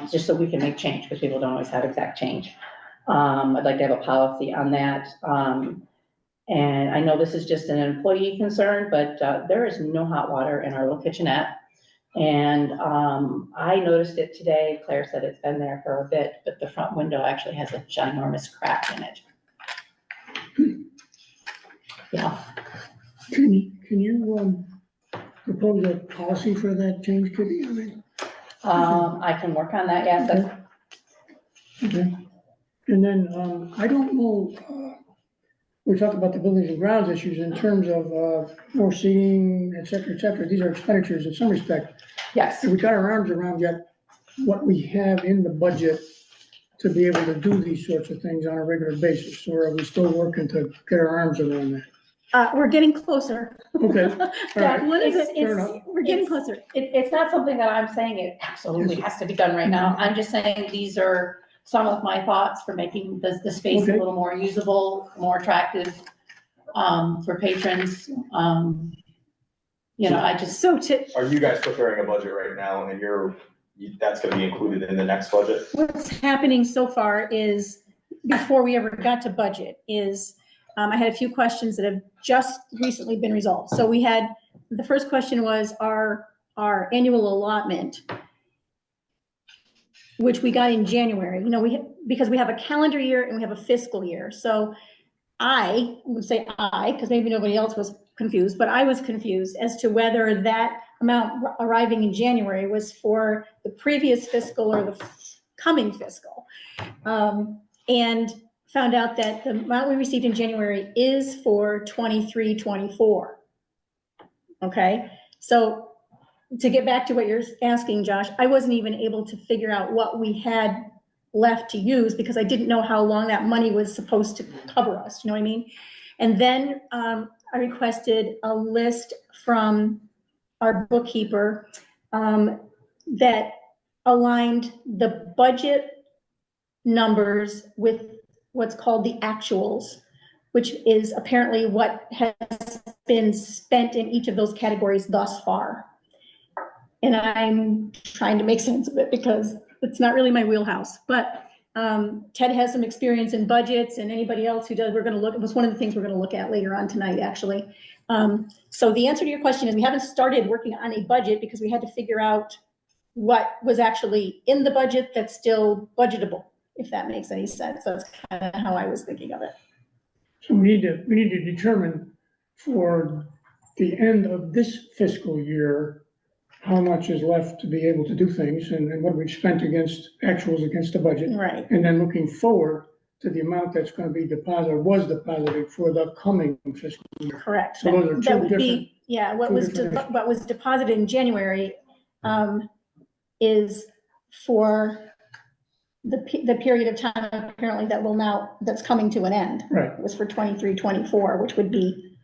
just so we can make change because people don't always have exact change. I'd like to have a policy on that. And I know this is just an employee concern, but there is no hot water in our little kitchenette. And I noticed it today. Claire said it's been there for a bit, but the front window actually has a ginormous crack in it. Yeah. Can you propose a policy for that change kitty? I mean, I can work on that, yes. That's- okay. And then, I don't know, we talked about the buildings and grounds issues in terms of, more seating, et cetera, et cetera. These are expenditures in some respect. Yes. Have we got our arms around yet what we have in the budget to be able to do these sorts of things on a regular basis? Or are we still working to get our arms around that? We're getting closer. Okay, all right. What is it? Fair enough. We're getting closer. It's not something that I'm saying it absolutely has to be done right now. I'm just saying these are some of my thoughts for making the space a Okay. little more usable, more attractive, for patrons. I just, So Are you guys preparing a budget right now and that's gonna be included in the next budget? what's happening so far is, before we ever got to budget, is I had a few questions that have just recently been resolved. So we had, the first question was our annual allotment, which we got in January. Because we have a calendar year and we have a fiscal year. So I would say because maybe nobody else was confused, but I was confused as to whether that amount arriving in January was for the previous fiscal or the coming fiscal. And found out that the amount we received in January is for 23, 24. Okay, so to get back to what you're asking, Josh, I wasn't even able to figure out what we had left to use because I didn't know how long that money was supposed to cover us, you know what I mean? And then I requested a list from our bookkeeper that aligned the budget numbers with what's called the actuals, which is apparently what has been spent in each of those categories thus far. And I'm trying to make sense of it because it's not really my wheelhouse, but Ted has some experience in budgets, and anybody else who does, we're gonna look, it was one of the things we're gonna look at later on tonight, actually. So the answer to your question is we haven't started working on a budget because we had to figure out what was actually in the budget that's still budgetable, if that makes any sense. That's kind of how I was thinking of it. So we need to determine for the end of this fiscal year, how much is left to be able to do things and what we've spent against actuals against the budget. Right. And then looking forward to the amount that's going to be deposited, was deposited for the coming fiscal year. Correct. So those are That two would be, different- yeah, what two was, different issues. what was deposited in January is for the period of time apparently that will now, that's coming to an end. Right, It was for 23, 24, which would be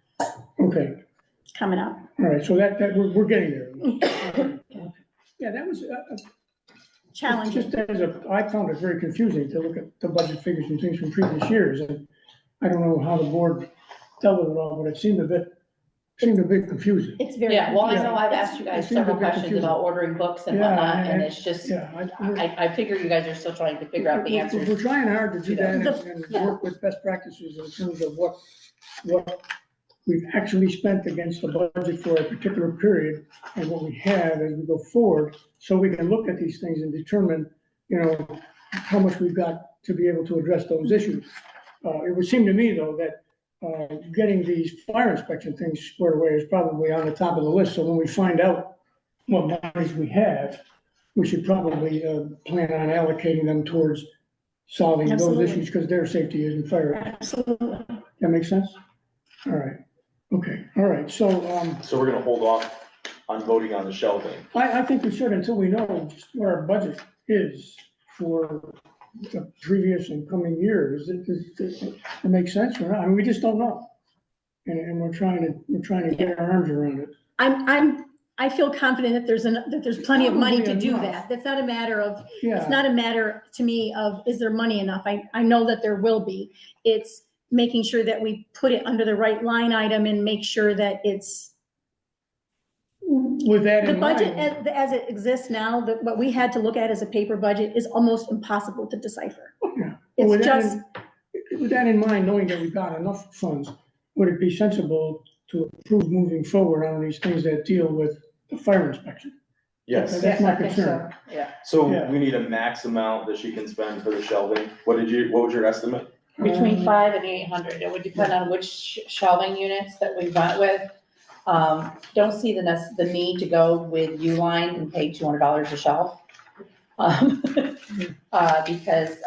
okay, coming up. all right, so that we're getting there. Yeah, that was, Challenging. just I found it very confusing to look at the budget figures and things from previous years, and I don't know how the board dealt with it all, but it seemed a bit confusing. It's very. Yeah, well, I know Yeah. I've asked you guys It seemed a several bit questions confusing. about ordering books and Yeah, whatnot, and and- it's just, Yeah, I figure you guys are still trying to figure out the We're answers. trying hard to do that and Yeah. work with best practices in terms of what we've actually spent against the budget for a particular period and what we have as we go forward, so we can look at these things and determine, how much we've got to be able to address those issues. It would seem to me, though, that getting these fire inspection things squared away is probably on the top of the list, so when we find out what monies we have, we should probably plan on allocating them towards solving those Absolutely. issues, because their safety is in fire. Absolutely. That makes sense? All right, okay, all right, so So we're gonna hold off on voting on the shelving. I think we should until we know just what our budget is for the previous and coming years. It makes sense or not? I mean, we just don't know. And we're trying to get our arms around it. I feel confident that there's plenty of money to Probably do enough. that. That's not a matter of, it's Yeah, not a matter to me of, is there money enough? I know that there will be. It's making sure that we put it under the right line item and make sure that it's, with that the in budget mind. as it exists now, what we had to look at as a paper budget is almost impossible to decipher. Yeah. It's With that just, with that in mind, knowing that we've got enough funds, would it be sensible to approve moving forward on these things that deal with the fire inspection? Yes, That's my I think so. concern. Yeah, so Yeah. we need a max amount that she can spend for the shelving. What was your estimate? between 5 and 800, it would depend on which shelving units that we went with. Don't see the need to go with Uline and pay $200 a shelf. Because,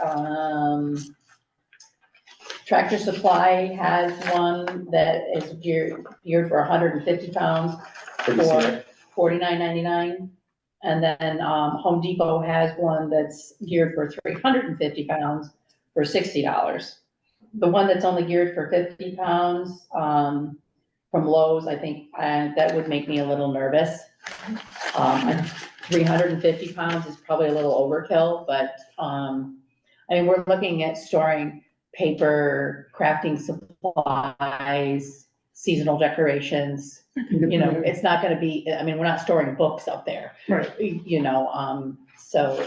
Tractor Supply has one that is geared for 150 pounds For the for scenic? $49.99. And then, Home Depot has one that's geared for 350 pounds for $60. The one that's only geared for 50 pounds, from Lowe's, I think, that would make me a little nervous. 350 pounds is probably a little overkill, but, we're looking at storing paper, crafting supplies, seasonal decorations. It's not gonna be, we're not storing books up there, Right, so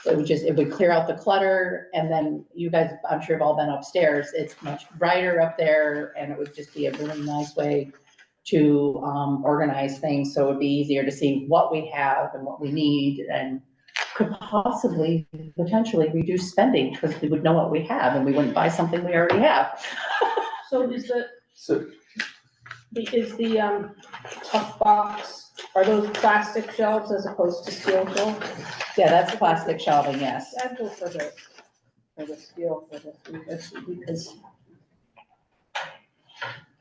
it would clear out the clutter, and then you guys, I'm sure have all been upstairs, it's much brighter up there, and it would just be a really nice way to, organize things, so it'd be easier to see what we have and what we need, and could possibly, potentially reduce spending, because we would know what we have, and we wouldn't buy something we already have. So is So, the tough box, are those plastic shelves as opposed to steel shelves? Yeah, that's plastic shelving, yes. I'd go for the for the steel for this, because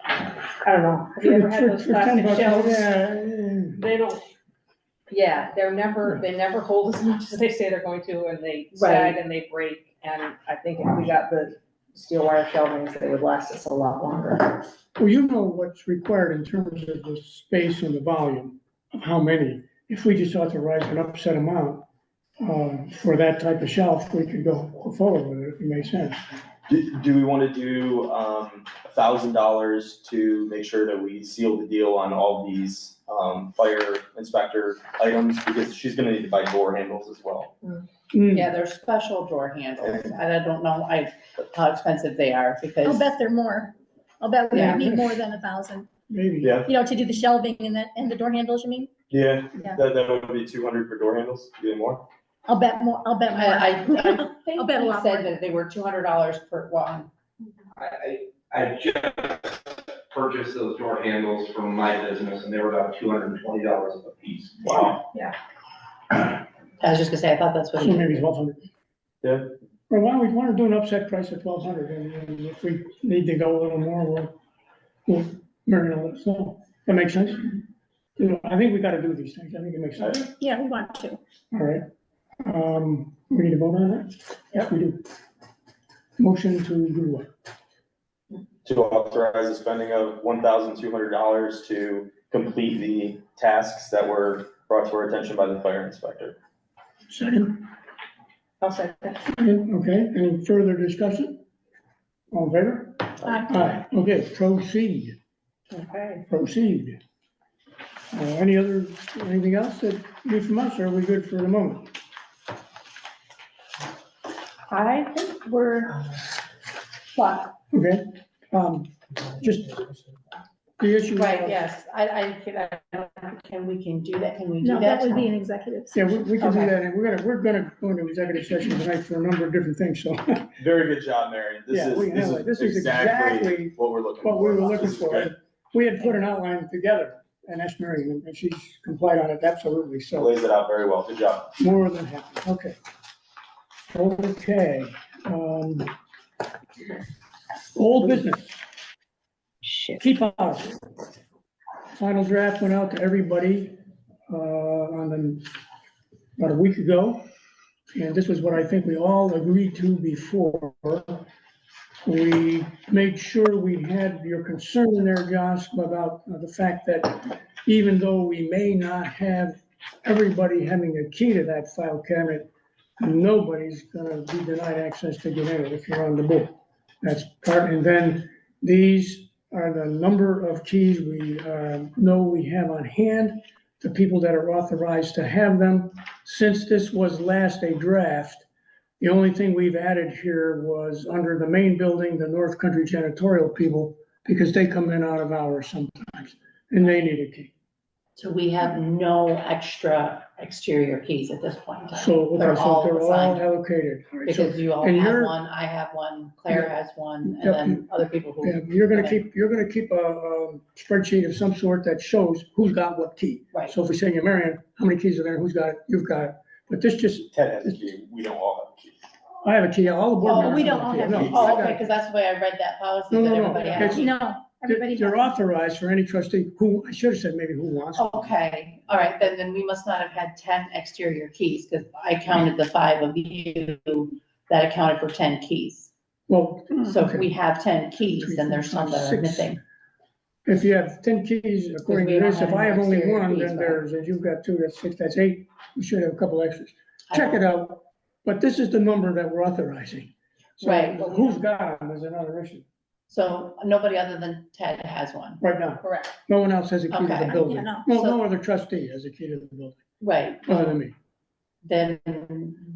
I don't know, have you ever had those For 10 plastic bucks, shells? yeah, They don't, yeah, they never hold as much as they say they're going to, and they Right. sag and they break, and I think if we got the steel wire shelvings, they would last us a lot longer. well, you know what's required in terms of the space and the volume of how many. If we just authorize an upset amount, for that type of shelf, we could go forward with it, if it makes sense. Do we want to do $1,000 to make sure that we seal the deal on all these fire inspector items? Because she's gonna need to buy door handles as well. Yeah, they're special door handles, and I don't know how expensive they are, because. I'll bet they're more. I'll bet we Yeah. need more than 1,000, Maybe. Yeah, you know, to do the shelving and the door handles, you mean? yeah, Yeah. that would be 200 for door handles, do more? I'll bet more. I I'll think bet a he lot said more. that they were $200 per one. I just purchased those door handles from my business and they were about $220 a piece. Wow. I was just gonna say, I thought that's what So he. maybe 1,200. Yeah. Well, why don't we do an upset price at 1,200, and if we need to go a little more, we'll, Marion will let us know. That makes sense? You know, I think we gotta do these things, I think it makes sense. Yeah, we want to. All right. We need to vote on that? Yes, we do. Motion to do what? To authorize the spending of $1,200 to complete the tasks that were brought to our attention by the fire inspector. Second? I'll say that. Okay, any further discussion? All in favor? Aye, okay, proceed, Okay. proceed. Anything else that you need from us, or are we good for the moment? I think we're, what? Okay, just the issue. Right, yes, can we do that, can we do No, that? that would be an executive. Yeah, we can do Okay. that, and we're gonna go into executive session tonight for a number of different things, so Very good job, Marion. Yeah, we handle it. This is exactly what we're looking for. what we were looking This is for. good. We had put an outline together and asked Marion, and she's complied on it, absolutely, so Lays it out very well. Good job. more than happy, okay. Okay, old business. Keep policy. Final draft went out to everybody, about a week ago. And this was what I think we all agreed to before. We made sure we had your concern in there, Josh, about the fact that even though we may not have everybody having a key to that file cabinet, nobody's gonna be denied access to get in it if you're on the board. That's part, and then these are the number of keys we know we have on hand, the people that are authorized to have them. Since this was last a draft, the only thing we've added here was under the main building, the North Country janitorial people, because they come in out of hours sometimes, and they need a key. So we have no extra exterior keys at this point in time. So, okay, They're so all they're all assigned. allocated. All right, so, Because you all and have you're- one, I have one, Claire has one, and Yep. then other people who. yeah, you're gonna keep a spreadsheet of some sort that shows who's got what key. Right. So if we say, to Marion, how many keys are there, who's got it, you've got it, but this just, Ted has a key. We don't all have a key. I have a key, all the board Oh, members. we don't a all key. have No, keys. I Oh, got okay, it. because that's the way I read that policy, No, that no, no, everybody has. it's- No, everybody They're does. authorized for any trustee who, I should have said maybe who wants. it. Okay, all right, then we must not have had 10 exterior keys, because I counted the 5 of you that accounted for 10 keys. Well, So if Okay. we have 10 keys, then there's some that are 6. missing. if you have 10 keys, according we to don't this, have if I have any only exterior one, keys, then right? there's, and you've got 2, that's 6, that's 8, we should have a couple extras. I Check don't- it out, but this is the number that we're authorizing. So Right, but we who's don't- got them is another issue, So nobody other than Ted has one. right now. Correct. No one else has a key to Okay. the building. Yeah, No, So- no other trustee has a key to the building, Right. other than me. Then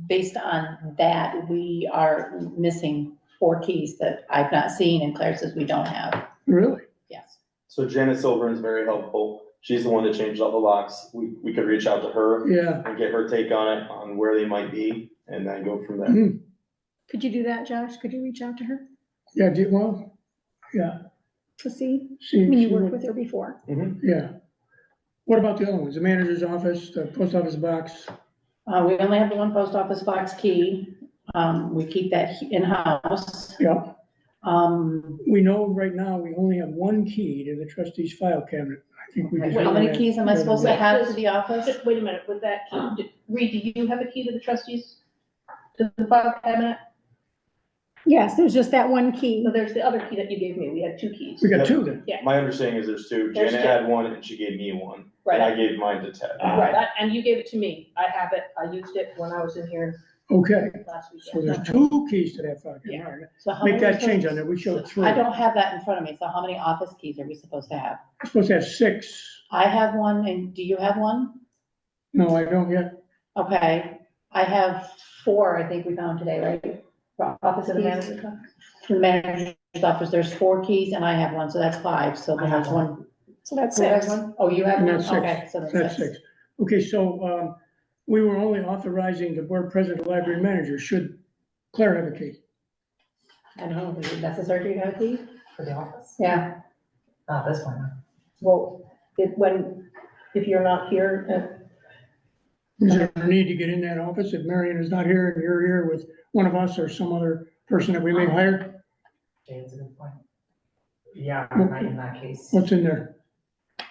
based on that, we are missing 4 keys that I've not seen, and Claire says we don't have. Really? Yes. So Janet Silver is very helpful. She's the one that changed all the locks. We could reach out to her Yeah. and get her take on it, on where they might be, and then go from there. Mhm. Could you do that, Josh? Could you reach out to her Yeah, well, yeah. to see? I See, mean, you see worked what- with her before. Yeah. What about the other ones? The manager's office, the post office box? We only have the one post office box key, We keep that in-house. Yeah, Um, we know right now we only have one key to the trustees' file cabinet. I think we just. how many keys am I supposed to have to the office? Just wait a minute, with that key, Reed, do you have a key to the trustees? To the file cabinet? Yes, there's just that one key. No, there's the other key that you gave me, we had two keys. We got two then. My understanding is there's two. There's Janet two. had one and she gave me one. Right. And I gave mine to Ted. Right, and you gave it to me, I have it, I used it when I was in here Okay, last so weekend. there's two keys to that file cabinet. All right. So how Make many are that change supposed- on there. We showed three. I don't have that in front of me, so how many office keys are we supposed to have? We're supposed to have six. I have one, and do you have one? No, I don't yet. Okay, I have 4, I think we found today, right? For Office of the Manager. For the manager's office, there's 4 keys, and I have one, so that's 5, so then that's one. So that's Who has six. one? Oh, you have And one, that's six. okay, so That's that's 6. six. Okay, so, we were only authorizing the board president, library manager. Should Claire have a key? I don't know, is it necessary to have a key? For the office? Yeah, Not this one. Well, if you're not here, Is there a need to get in that office if Marion is not here and you're here with one of us or some other person that we may hire? Okay, that's a good point. Yeah, right in that case. What's in there?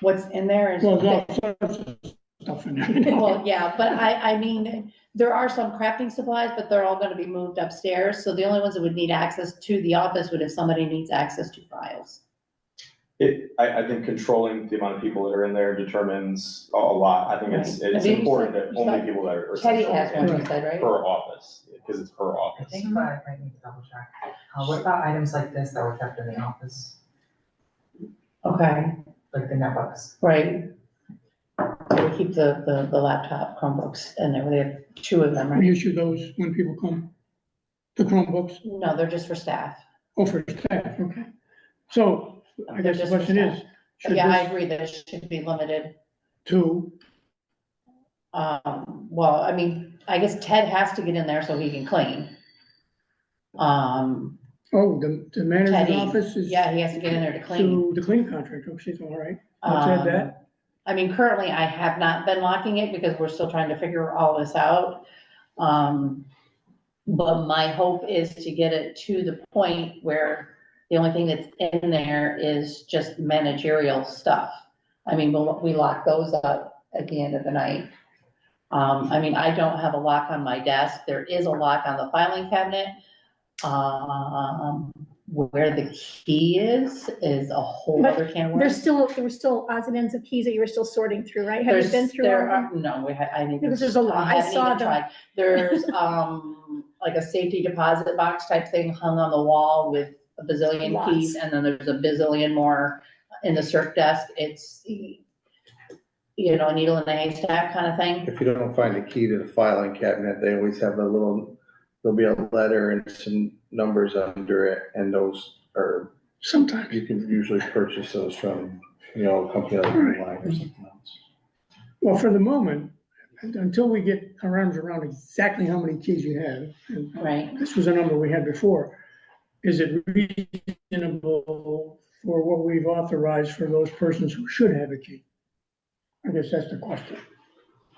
what's in there is. Well, there's all sorts of stuff in there. Well, yeah, but I mean, there are some crafting supplies, but they're all gonna be moved upstairs, so the only ones that would need access to the office would if somebody needs access to files. I think controlling the amount of people that are in there determines a lot. I think it's Right. I think you important said- that you only said people that are. Teddy has one, you Right. said, right? Per office, because it's per I office. think I might need to double check. What about items like this that were kept in the office, Okay, like the notebooks? right. So we keep the laptop Chromebooks in there, we have 2 of them, We right? issue those when people come, the Chromebooks, No, they're just for staff. oh, for staff, okay. So I They're guess the just for question staff. is, should Yeah, I this agree that it should be limited. to, Well, I mean, I guess Ted has to get in there so he can clean. oh, the manager's Teddy, office is yeah, he has to get in there to clean. to the clean contract, oh, she's all right. Let's add that. I mean, currently I have not been locking it because we're still trying to figure all this out. But my hope is to get it to the point where the only thing that's in there is just managerial stuff. I mean, we lock those up at the end of the night. I mean, I don't have a lock on my desk. There is a lock on the filing cabinet. Where the key is a whole But other can of worms. There were still odds and ends of keys that you were still sorting through, right? Have you been through all of them? No, I think. Because there's a lot. I haven't saw even them. tried. There's, like a safety deposit box type thing hung on the wall with a bazillion Lots. keys, and then there's a bazillion more in the circ desk. It's, a needle in a haystack kind of thing. If you don't find a key to the filing cabinet, they always have there'll be a letter and some numbers under it, and those are, Sometimes. you can usually purchase those from, a company like Beeline or something else. Well, for the moment, until we get our arms around exactly how many keys you have, and Right. this was a number we had before, is it reasonable for what we've authorized for those persons who should have a key? I guess that's the question.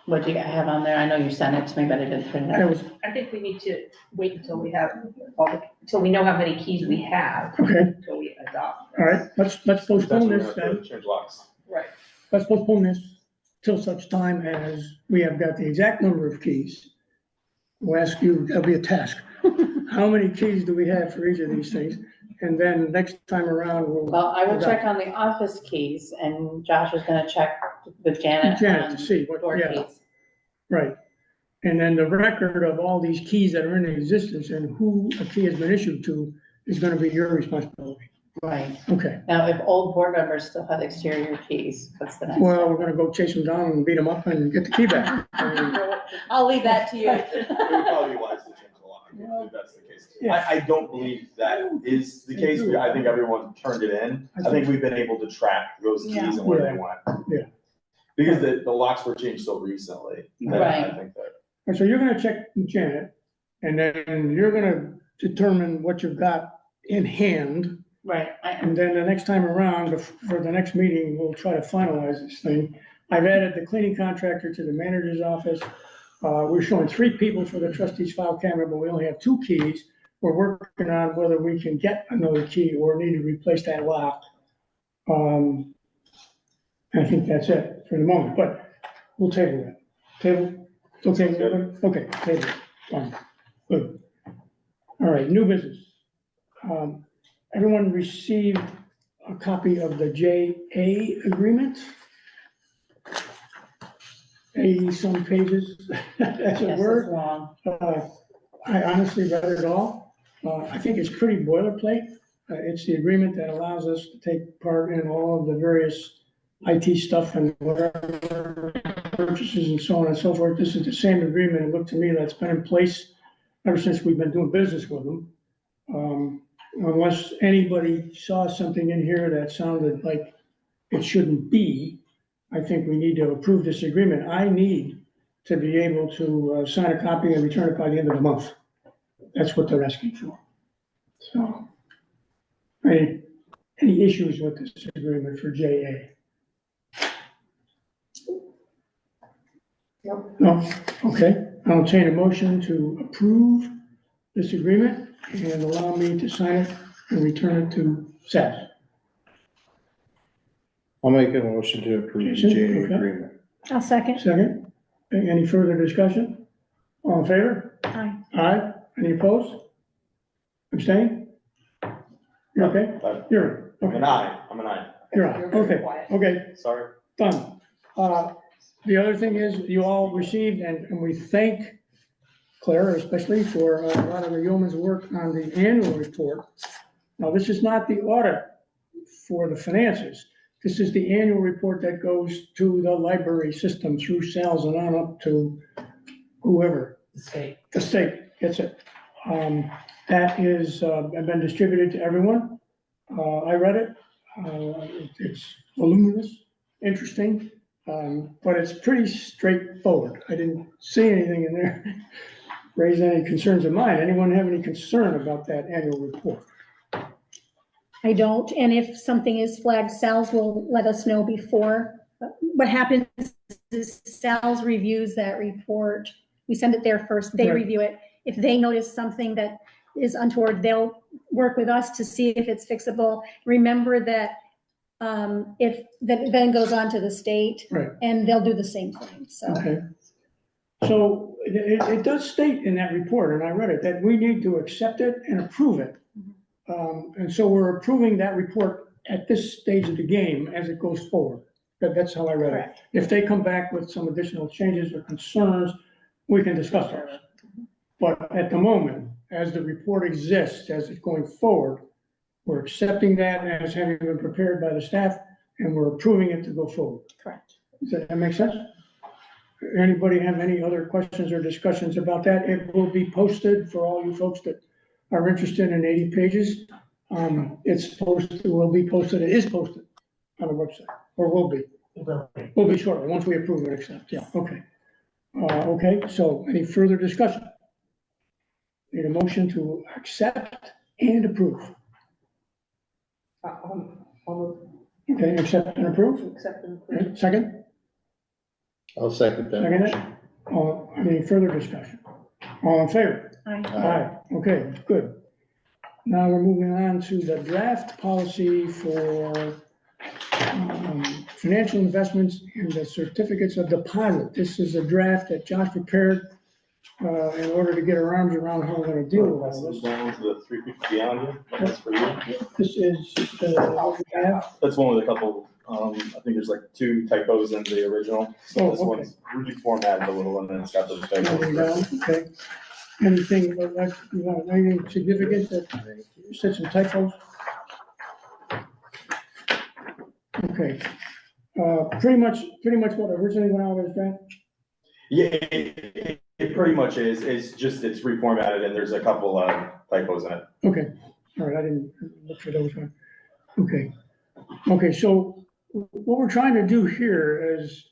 What do you have on there? I know you sent it to me, but I didn't print it I out. was, I think we need to wait until we have, until we know how many keys we have, okay, until we adopt. all right, let's That's postpone where this we're gonna then. change locks. Right. Let's postpone this till such time as we have got the exact number of keys. We'll ask you, that'll be a task. How many keys do we have for each of these things? And then next time around, we'll. Well, I will check on the office keys, and Josh is gonna check with Janet Janet on to see what, door yeah, keys. right. And then the record of all these keys that are in existence and who a key has been issued to is gonna be your responsibility. Right. Okay, Now, if old board members still have exterior keys, what's the next? well, we're gonna go chase them down and beat them up and get the key back. I mean, I'll leave that to you. It would probably be wise to change the lock, if that's the case. Yeah. I don't believe that is the case, I think everyone turned it in, I think we've been able to track those keys and where they went. Yeah. Because the locks were changed so recently, that I Right. think that. And so you're gonna check with Janet, and then you're gonna determine what you've got in hand. Right, And then the next time around, for the next meeting, we'll try to finalize this thing. I've added the cleaning contractor to the manager's office. We're showing 3 people for the trustees file cabinet, but we only have 2 keys. We're working on whether we can get another key or need to replace that lock. I think that's it for the moment, but we'll table that. Table, okay, everybody? Okay, table, fine, good. All right, new business. Everyone received a copy of the JA agreement? 80 some pages, that's a Yes, it's word. long. I honestly read it all. I think it's pretty boilerplate. It's the agreement that allows us to take part in all of the various IT stuff and whatever purchases and so on and so forth. This is the same agreement, it looked to me, that's been in place ever since we've been doing business with them. Unless anybody saw something in here that sounded like it shouldn't be, I think we need to approve this agreement. I need to be able to sign a copy and return it by the end of the month. That's what they're asking for. So, any issues with this agreement for JA? Nope. No? Okay, I'll entertain a motion to approve this agreement and allow me to sign it and return it to SAS. I'll make a motion to approve the Jason, JA okay. agreement. I'll second. Second, any further discussion? All in favor? Aye. Aye, any opposed? Abstain? You're okay? You're, I'm an okay, aye, I'm an aye. you're on, okay, okay, Sorry. done. The other thing is, you all received, and we thank Claire especially for a lot of the yeoman's work on the annual report. Now, this is not the audit for the finances. This is the annual report that goes to the library system through sales and on up to whoever, State. the state gets it. That is, been distributed to everyone. I read it. It's voluminous, interesting, but it's pretty straightforward. I didn't see anything in there raise any concerns of mine. Anyone have any concern about that annual report? I don't, and if something is flagged, Sal's will let us know before. What happens is Sal's reviews that report. We send it there first, they Right. review it. If they notice something that is untoward, they'll work with us to see if it's fixable. Remember that if that then goes on to the state, Right. and they'll do the same thing, so. Okay. So it does state in that report, and I read it, that we need to accept it and approve it. And so we're approving that report at this stage of the game as it goes forward. That's how I read it. Correct. If they come back with some additional changes or concerns, we can discuss those. But at the moment, as the report exists, as it's going forward, we're accepting that as having been prepared by the staff, and we're approving it to go forward. Correct. Does that make sense? Anybody have any other questions or discussions about that? It will be posted for all you folks that are interested in 80 pages. It's posted, will be posted, it is posted on the website, or will be. Will be shortly, once we approve and accept, yeah, okay. Okay, so any further discussion? Need a motion to accept and approve. Okay, accept and approve, Accept and approve. okay, second? I'll second that Second it? motion. Any further discussion? All in favor? Aye. Aye, okay, good. Now we're moving on to the draft policy for financial investments and the certificates of deposit. This is a draft that Josh prepared in order to get our arms around how we're gonna deal with all this. Down to the 350 beyond you, that's for you. This is just what we have. That's one with a couple, I think there's like 2 typos in the original. So this Oh, okay. one's reformatted a little and then it's got those Moving typos. down, okay. Anything, like, you know, anything significant that said some typos? Okay. Pretty much what originally went out as draft? Yeah, it pretty much is. It's just, it's reformatted and there's a couple typos in it. Okay, all right, I didn't look for those. Okay, okay, so what we're trying to do here is,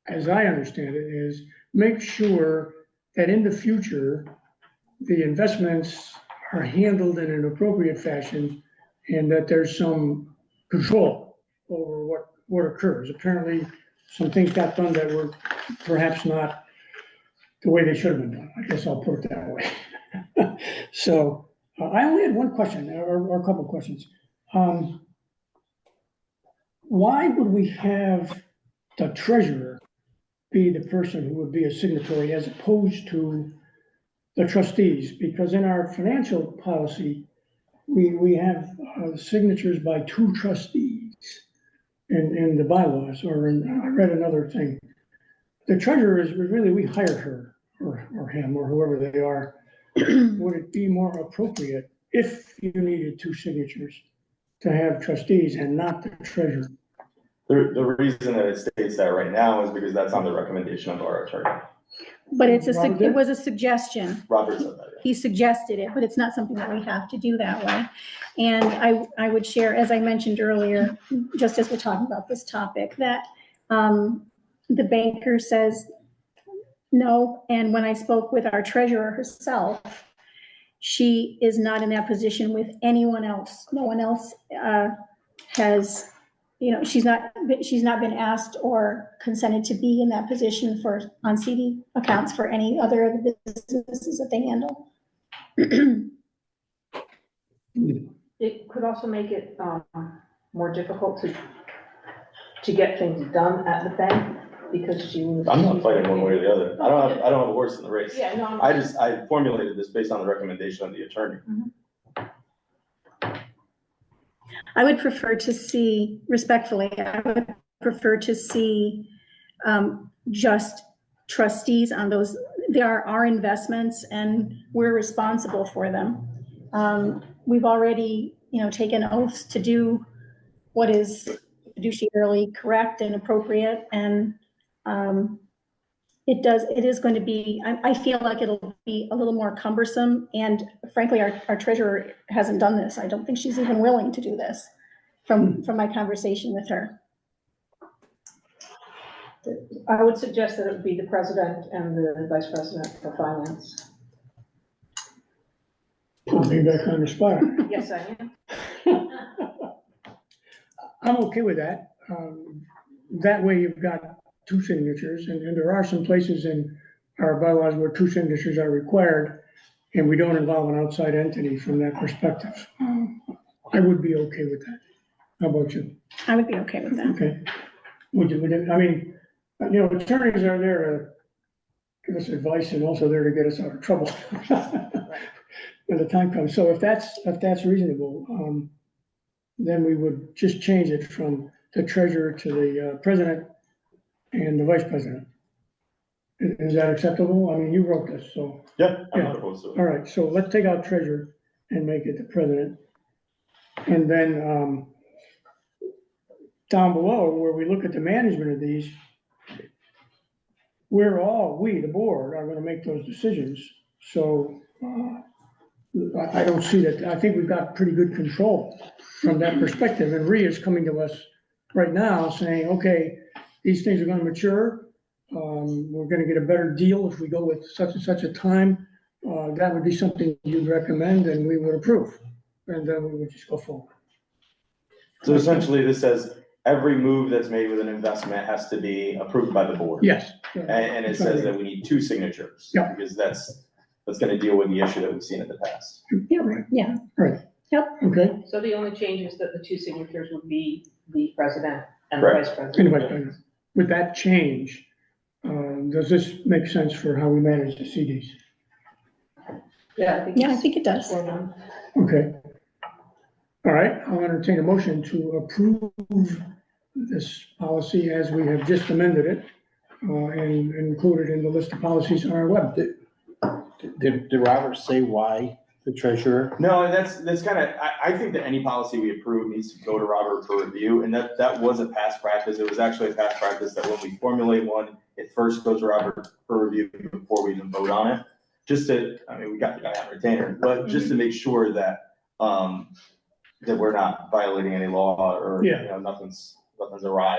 as I understand it, is make sure that in the future, the investments are handled in an appropriate fashion and that there's some control over what occurs. Apparently, some things got done that were perhaps not the way they should have been done. I guess I'll put it that way. So I only had one question or a couple of questions. Why would we have the treasurer be the person who would be a signatory as opposed to the trustees? Because in our financial policy, we have signatures by 2 trustees in the bylaws, or I read another thing. The treasurer is really, we hire her or him or whoever they are. Would it be more appropriate if you needed 2 signatures to have trustees and not the treasurer? The reason that it states that right now is because that's on the recommendation of our attorney. But it Robert? was a suggestion. Robert said that, yeah. He suggested it, but it's not something that we have to do that way. And I would share, as I mentioned earlier, just as we're talking about this topic, that the banker says no. And when I spoke with our treasurer herself, she is not in that position with anyone else. No one else has, she's not been asked or consented to be in that position on CD accounts for any other of the businesses that they handle. It could also make it more difficult to get things done at the bank, because she was. I'm not fighting one way or the other. I don't have a horse in the race. Yeah, no. I formulated this based on the recommendation of the attorney. I would prefer to see, respectfully, I would prefer to see just trustees on those. They are our investments and we're responsible for them. We've already, taken oaths to do what is fiduciarily correct and appropriate. And it is going to be, I feel like it'll be a little more cumbersome. And frankly, our treasurer hasn't done this. I don't think she's even willing to do this from my conversation with her. I would suggest that it would be the president and the vice president for finance. Put me back on the spot. Yes, I am. I'm okay with that. That way you've got 2 signatures, and there are some places in our bylaws where 2 signatures are required, and we don't involve an outside entity from that perspective. I would be okay with that. How about you? I would be okay with that. Okay. Would you, I mean, attorneys are there to give us advice and also there to get us out of trouble when the time comes. So if that's reasonable, then we would just change it from the treasurer to the president and the vice president. Is that acceptable? I mean, you wrote this, so. Yeah, I'm Yeah. not opposed to it. All right, so let's take out treasurer and make it the president. And then down below, where we look at the management of these, we, the board, are gonna make those decisions. So I don't see that. I think we've got pretty good control from that perspective. And Rhea is coming to us right now saying, okay, these things are gonna mature. We're gonna get a better deal if we go with such and such a time. That would be something you'd recommend and we would approve. And then we would just go forward. So essentially, this says every move that's made with an investment has to be approved by the board. Yes. And it says that we need 2 signatures. Yeah. Because that's gonna deal with the issue that we've seen in the past. Yeah, Right. yeah. Right. Yep. Okay. So the only change is that the 2 signatures would be the president and the Correct. vice president. Anyway, with that change, does this make sense for how we manage the CDs? Yeah, Yeah, I think it does. well done. Okay. All right, I'll entertain a motion to approve this policy as we have just amended it and included in the list of policies on our web. Did Robert say why the treasurer? No, and that's kind of, I think that any policy we approve needs to go to Robert for review, and that was a past practice. It was actually a past practice that when we formulate one, it first goes to Robert for review before we even vote on it. We got the guy on retainer, but just to make sure that, that we're not violating any law or, Yeah. nothing's awry.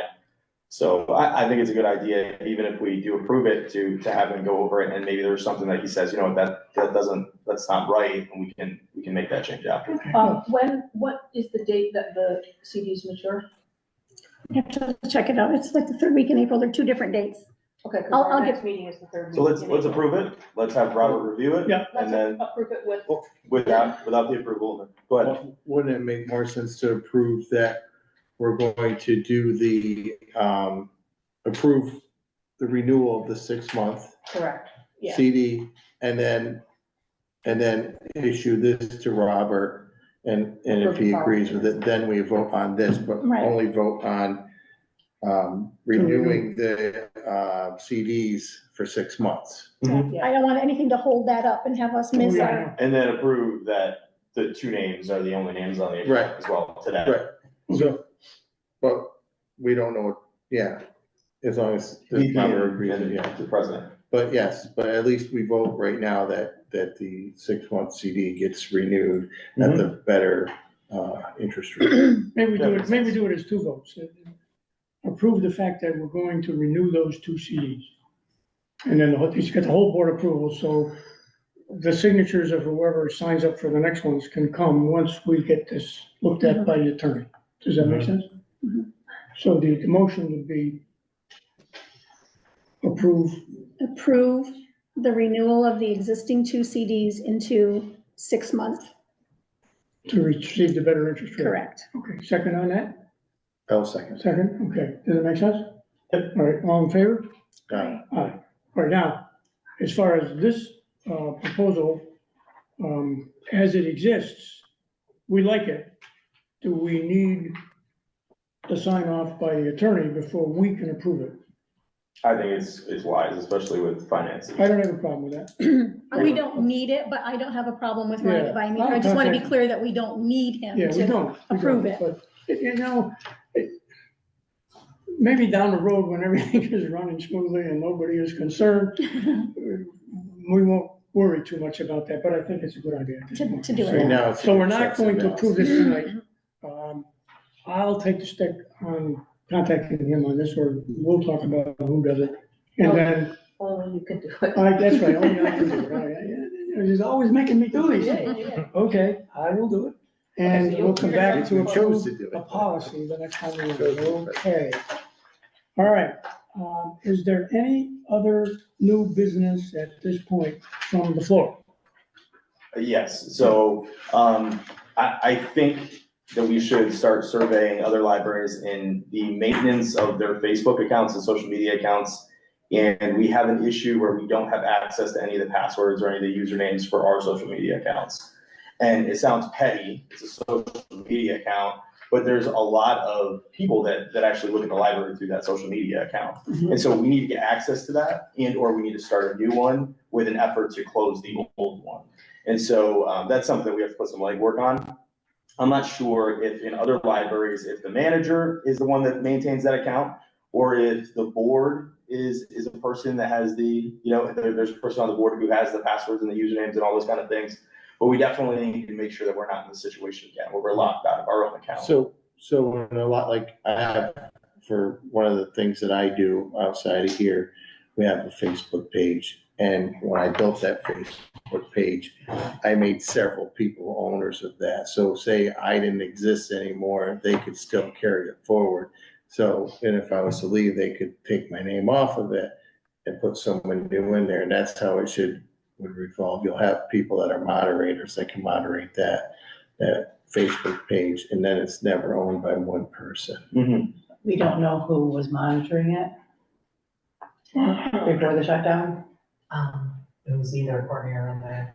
So I think it's a good idea, even if we do approve it, to have him go over it, and maybe there's something that he says, that's not right, and we can make that change after. What is the date that the CDs mature? You have to check it out. It's like the 3rd week in April. They're 2 different dates. Okay, because I'll our get- next meeting is the third. So meeting in let's April. approve it. Let's have Robert review it. Yeah. And then Let's approve it with, without the approval, go ahead. Wouldn't it make more sense to approve that we're going to do the, approve the renewal of the 6-month correct, yeah. CD and then issue this to Robert and if he agrees with it, then we vote on this, but Right. only vote on renewing the CDs for 6 months. Yeah. I don't want anything to hold that up and have us miss Oh, our, yeah. And then approve that the 2 names are the only names on the Right. agenda as well today. Right. So, but we don't know, yeah, as long as the Robert agrees, And yeah. the president. But yes, but at least we vote right now that the 6-month CD gets renewed at the better interest rate. Maybe we do it as 2 votes. Approve the fact that we're going to renew those 2 CDs. And then he's got the whole board approval, so the signatures of whoever signs up for the next ones can come once we get this looked at by the attorney. Does that make sense? Mhm. So the motion would be approve, approve the renewal of the existing 2 CDs into 6 months. to receive the better interest rate. Correct. Okay, second on that? I'll second. Second, okay. Does it make sense? Yep. All right, all in favor? Aye. Aye. All right, now, as far as this proposal, as it exists, we like it. Do we need the sign off by the attorney before we can approve it? I think it's wise, especially with finances. I don't have a problem with that. We don't need it, but I don't have a problem with running it by me. Yeah. I just want to be clear that we don't need him Yeah, we to. don't. we approve don't, it. But, you know, maybe down the road when everything is running smoothly and nobody is concerned, we won't worry too much about that, but I think it's a good idea. at this point. To do Right it. now, it's So we're not checks and going to balances. approve this tonight. I'll take the stick on contacting him on this, or we'll talk about who does it. And then, Only you can do it. that's right, only I can do it. Right, yeah. He's always making me do these Yeah, things. yeah, yeah. Okay, I will do it. And Okay, so we'll come back to You chose approve to do it. a policy the next time we do Chose it. to do it. Okay. All right. Is there any other new business at this point from the floor? Yes, so, I think that we should start surveying other libraries in the maintenance of their Facebook accounts and social media accounts. And we have an issue where we don't have access to any of the passwords or any of the usernames for our social media accounts. And it sounds petty, it's a social media account, but there's a lot of people that actually look at the library through that social media account. And so we need to get access to that, and or we need to start a new one with an effort to close the old one. And so that's something that we have to put some legwork on. I'm not sure if in other libraries, if the manager is the one that maintains that account, or if the board is a person that has the, there's a person on the board who has the passwords and the usernames and all those kind of things. But we definitely need to make sure that we're not in the situation again where we're locked out of our own account. So in a lot like I have, for one of the things that I do outside of here, we have a Facebook page. And when I built that Facebook page, I made several people owners of that. So say I didn't exist anymore, they could still carry it forward. So, and if I was to leave, they could take my name off of it and put someone new in there. And that's how it would revolve. You'll have people that are moderators that can moderate that Facebook page, and then it's never owned by one person. Mhm. We don't know who was monitoring it before the shutdown. It was either Courtney or Linda.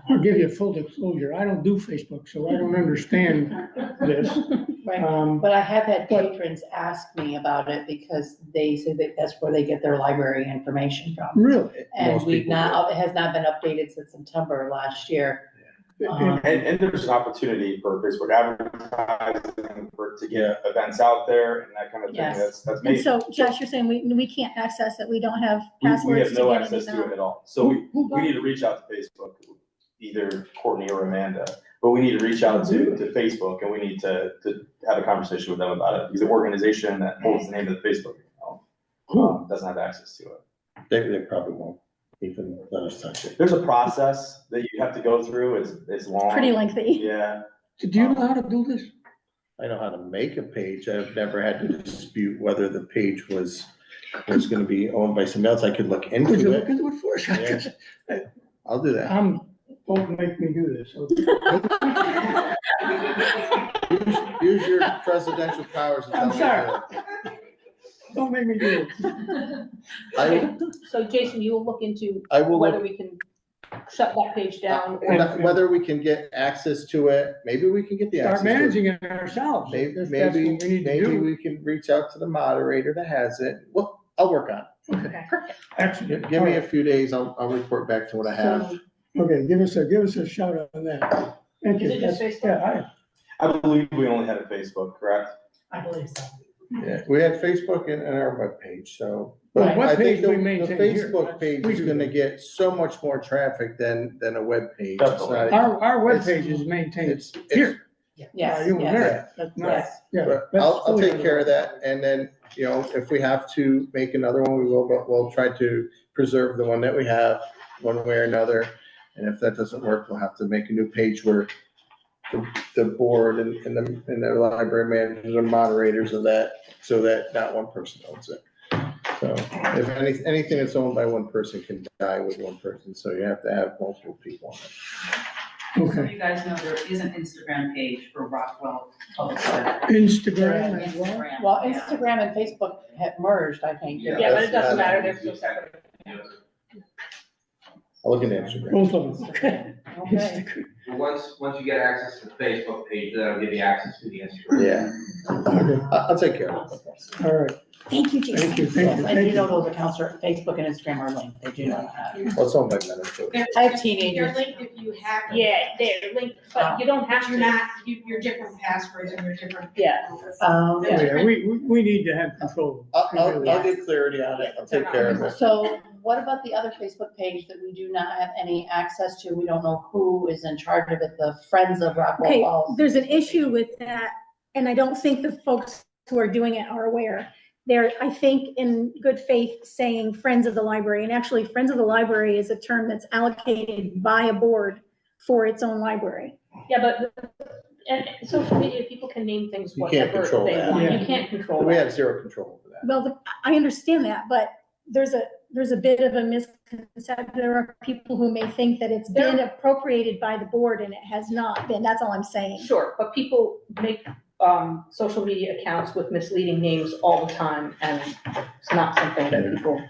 I'll give you full disclosure. I don't do Facebook, so I don't understand this. Right. Um, But I have had But- patrons ask me about it because they say that that's where they get their library information from. Really? And Most we've people not, it has not been updated since September last year. And there's an opportunity for Facebook advertising, to get events out there and that kind of thing. Yes. That's And major. so, Josh, you're saying we can't access it, we don't have We passwords have to no get access anything to it out? at all. So we need to reach out to Facebook, either Courtney or Amanda. But we need to reach out to Facebook and we need to have a conversation with them about it. Because the organization that holds the name of the Facebook account doesn't have access to it. They probably won't even let us touch it. There's a process that you have to go through. It's long. Pretty lengthy. Yeah. Do you know how to do this? I know how to make a page. I've never had to dispute whether the page was was gonna be owned by somebody else, I could look Would you into look it. into it for us? Yeah. I'll do that. Don't make me do this. Use your presidential powers. to I'm tell me sorry. to- Don't make me do this. I, So Jason, you will look into I will whether look, we can shut that page down. whether we can get access to it, maybe we can get the access Start to it. managing it ourselves. Maybe, If that's what we need to maybe do. we can reach out to the moderator that has it. Well, I'll work on Okay, Perfect. excellent. it. Give me a few days, I'll report back to what I have. Okay, give us a shout on that. Thank you. Is it just Facebook? Yeah, I believe we only had a Facebook, correct? I believe so. Yeah, we had Facebook and our webpage, so. Well, But I think webpage we the maintain here. Facebook page We is do gonna that. get so much more traffic than a webpage. It's Definitely. not- our webpage is maintained It's, it's, here. Yes, You and yes. Mary. That's not, Yes. yeah. but that's I'll fully take care of that, and then, if we have to make another one, we will, but we'll try to preserve the one that we have, one way or another. And if that doesn't work, we'll have to make a new page where the board and the library managers are moderators of that, so that not one person owns it. So if anything that's owned by one person can die with one person, so you have to have multiple people on it. So Okay. you guys know there is an Instagram page for Rockwell Public Library. Instagram as well. Well, Instagram and Facebook have merged, I think. Yeah. Yeah, but it that's doesn't not- matter, they're still separate. I'll look at Instagram. Both of them, okay. Okay. Once you get access to the Facebook page, that'll give you access to the Instagram. Yeah, Okay, I'll take care of it. all right. Thank you, Jason. Thank you, thank you, And thank you know you. those accounts are, Facebook and Instagram are linked, they do know that. Well, it's owned by Minnesota. I have teenagers. They're linked if you have. them. Yeah, they're linked, but you don't have You're to. not, you're different passwords and you're different. Yeah. Oh, Yeah. yeah, we need to have control. I'll get clarity on it, I'll take care of it. So what about the other Facebook page that we do not have any access to? We don't know who is in charge of it, the Friends of Rockwell Okay, Falls. there's an issue with that, and I don't think the folks who are doing it are aware. They're, I think, in good faith, saying Friends of the Library, and actually, Friends of the Library is a term that's allocated by a board for its own library. Yeah, but, and social media, people can name things You can't whatever control they that. want. Yeah. You can't control We that. have zero control over that. Well, I understand that, but there's a bit of a misconception. There are people who may think that it's been appropriated by the board, and it has not been. That's all I'm saying. Sure, but people make, social media accounts with misleading names all the time, and it's not something that people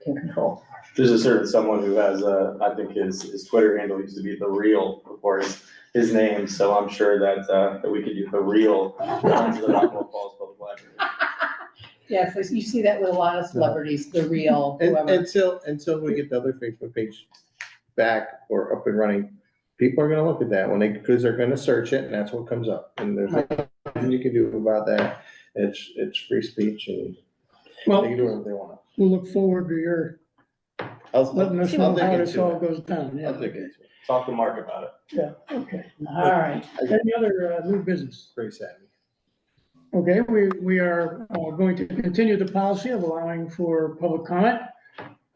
can control. There's a certain someone who has, I think his Twitter handle used to be The Real before his name, so I'm sure that we could do The Real, Friends of the Rockwell Falls Public Library. Yes, you see that with a lot of celebrities, the real, whoever. Until we get the other Facebook page back or up and running, people are gonna look at that because they're gonna search it and that's what comes up. And there's nothing you can do about that. It's free speech and Well, they can do whatever they want. we'll look forward to your letting us know how this all goes down. I'll dig into it. Talk to Mark about it. Yeah, okay. All right. Any other new business? Pretty savvy. Okay, we are going to continue the policy of allowing for public comment.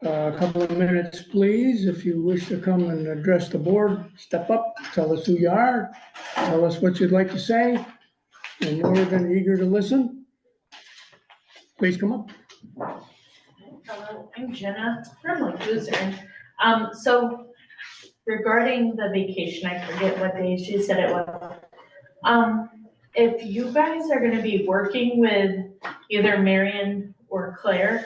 A couple of minutes, please. If you wish to come and address the board, step up, tell us who you are, tell us what you'd like to say. And more than eager to listen. Please come up. Hello, I'm Jenna from Luzerne. So regarding the vacation, I forget what day she said it was. If you guys are gonna be working with either Marion or Claire,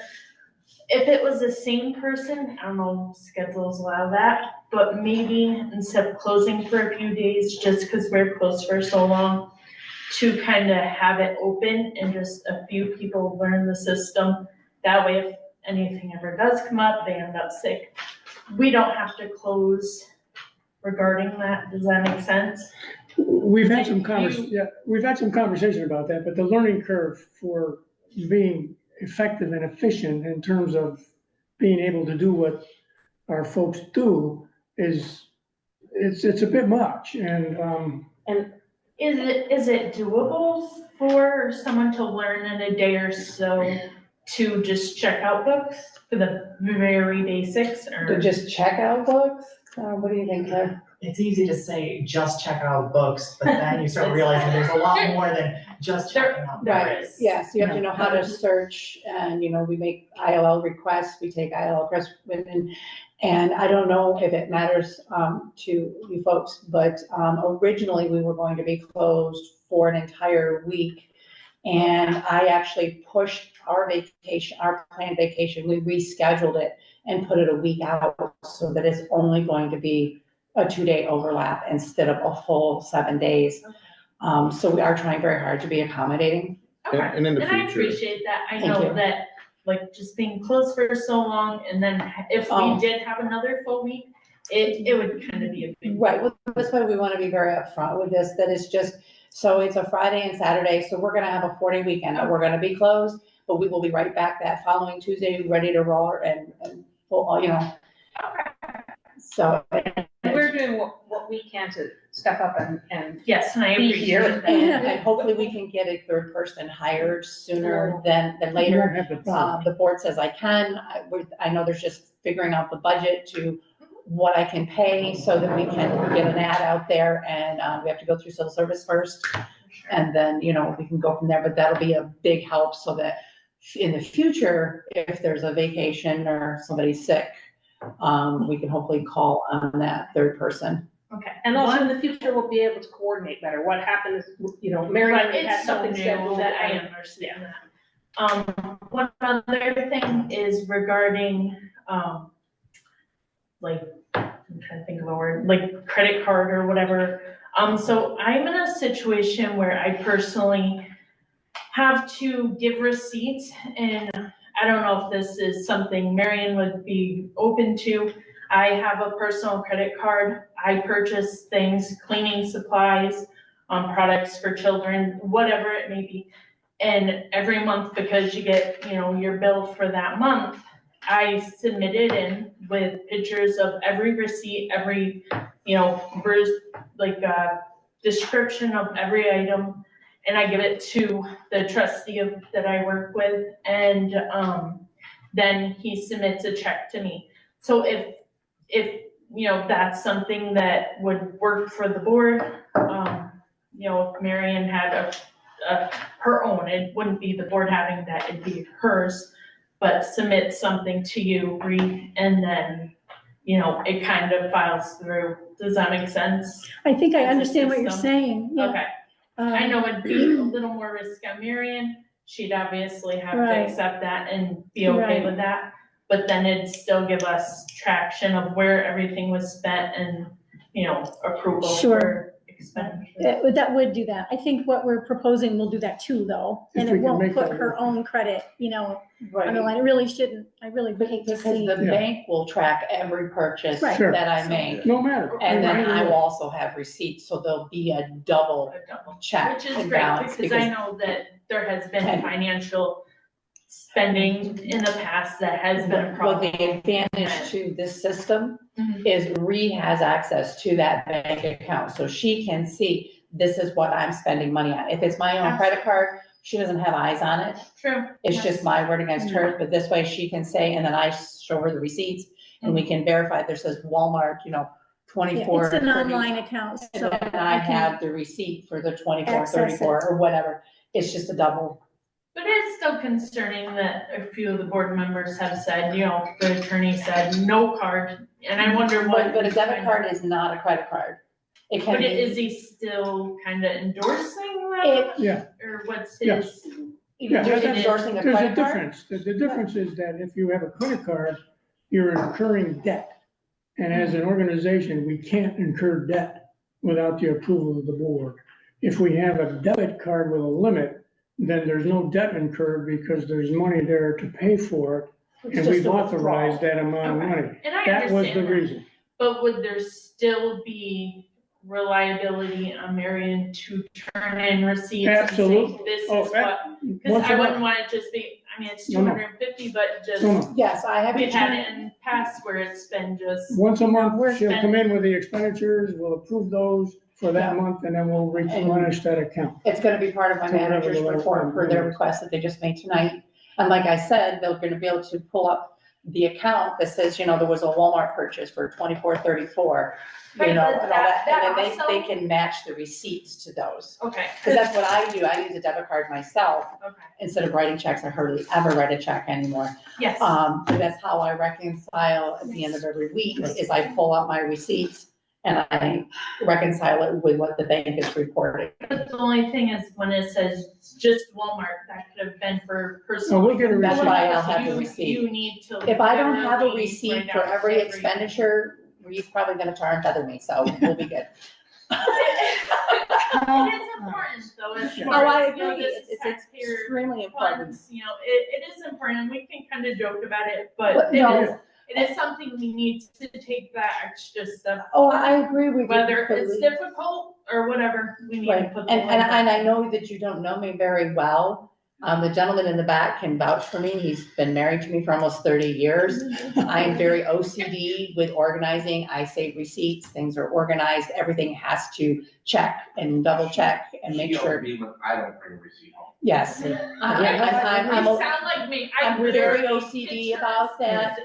if it was the same person, I don't know if schedules allow that, but maybe instead of closing for a few days, just because we're closed for so long, to kind of have it open and just a few people learn the system. That way, if anything ever does come up, they end up sick, we don't have to close regarding that. Does that make sense? We've had some conversation about that, but the learning curve for being effective and efficient in terms of being able to do what our folks do is, it's a bit much. And, And Is it doable for someone to learn in a day or so to just check out books for the very basics To or? just check out books? What do you think, Claire? it's easy to say, just check out books, but then you start realizing there's a lot more than just checking out books. Right, yes, you have to know how to search, and, we make ILL requests, we take ILL requests women. And I don't know if it matters to you folks, but originally we were going to be closed for an entire week. And I actually pushed our vacation, our planned vacation, we rescheduled it and put it a week out so that it's only going to be a 2-day overlap instead of a full 7 days. So we are trying very hard to be accommodating. Okay, And in the and I future. appreciate that. I Thank know you. that, like, just being closed for so long, and then if we did have another full week, it would kind of be a big. Right, well, that's why we want to be very upfront with this, that it's just, so it's a Friday and Saturday, so we're gonna have a 4-day weekend, we're gonna be closed, but we will be right back that following Tuesday, ready to roll and full, So. We're doing what we can to step up and Yes, and I Be appreciate here. that. And hopefully we can get a third person hired sooner than You later. won't have the problem. The board says I can, I know there's just figuring out the budget to what I can pay so that we can get an ad out there, and we have to go through civil service first. And then, we can go from there, but that'll be a big help so that in the future, if there's a vacation or somebody's sick, we can hopefully call on that third person. Okay. And also in the future, we'll be able to coordinate better. What happened is, Mary But had it's so something new scheduled. that I understand that. One other thing is regarding, like, I'm trying to think of a word, like credit card or whatever. So I'm in a situation where I personally have to give receipts, and I don't know if this is something Marion would be open to. I have a personal credit card. I purchase things, cleaning supplies, products for children, whatever it may be. And every month, because you get, your bill for that month, I submit it in with pictures of every receipt, every, description of every item. And I give it to the trustee that I work with, and then he submits a check to me. So if that's something that would work for the board, if Marion had her own, it wouldn't be the board having that, it'd be hers, but submit something to you, Bree, and then, it kind of files through. Does that make sense? I think I As a understand what you're system. saying, yeah. Okay. I know it'd be a little more risk on Marion. She'd obviously have to Right. accept that and be okay Right. with that. But then it'd still give us traction of where everything was spent and, approval Sure. for expenditure. That would do that. I think what we're proposing will do that too, though. If And we it can won't make put that her work. own credit, on Right. the line. It really shouldn't. I really hate to Because see. the Yeah. bank will track every purchase Right. Sure. that I make. No matter. And then I will also have receipts, so there'll be a double A double. check Which is and great, balance. because I know that there has been Okay. financial spending in the past that has been a Well, problem. the advantage to this system Mhm. is Ree has access to that bank account, so she can see, this is what I'm spending money on. If it's my own credit card, she doesn't have eyes on it. True. It's just my word against hers, but this way she can say, and then I show her the receipts, and we can verify, there says Walmart, Yeah, 24. it's an 30. online account, And so then I I can have the receipt for the 24, access 34, it. or whatever. It's just a double. But it's still concerning that a few of the board members have said, the attorney said no card, and I wonder what. But a debit card is not a credit card. It can But be. is he still kind of endorsing that, Yeah, or what's Yes. his? Yeah, Just that's- endorsing a there's a credit card? difference. The difference is that if you have a credit card, you're incurring debt. And as an organization, we can't incur debt without the approval of the board. If we have a debit card with a limit, then there's no debt incurred because there's money there to pay for it. It's And just we've a authorized that amount of Okay. money. And I That was the understand that, reason. but would there still be reliability on Marion to turn in receipts and say, Absolutely. this Oh, is what? Because Once I a wouldn't month. want it just be, it's No, no. 250, but just, No, no. Yes, I have. we've had it in past where it's been just. Once a month, We're she'll come spending- in with the expenditures, we'll approve those for that month, and then we'll replenish that account. It's gonna be part of my So whatever manager's the right report word for their is. request that they just made tonight. And like I said, they're gonna be able to pull up the account that says, you know, there was a Walmart purchase for $24.34, you Right, know, but and all that, that and then they also- can match the receipts to those. Okay. Because that's what I do, I use a debit card myself, Okay, instead of writing checks, I hardly ever write a check anymore. yes. So that's how I reconcile at the end of every week, is I pull out my receipts and I reconcile it with what the bank is reporting. But the only thing is when it says just Walmart, that could have been for personal. Oh, we'll get a That's receipt. why I'll have the You- receipt. You need to. If I don't have a literally receipt write for out every everything. expenditure, he's probably gonna tar and feather me, so we'll be good. It is important though, as Oh, far I as, you know, agree, this is it's taxpayer extremely important. funds, you know, it is important, and we can kind of joke about it, but But it no. is, it is something we need to take that extra step. Oh, I agree with you. Whether it's completely. difficult or whatever, we need to Right, put the. and I know that you don't know me very well. The gentleman in the back can vouch for me. He's been married to me for almost 30 years. I am very OCD with organizing. I save receipts, things are organized, everything has to check and double check and make sure. I don't bring a receipt home. Yes, You I'm sound like me. I I'm very literally- OCD it's about that.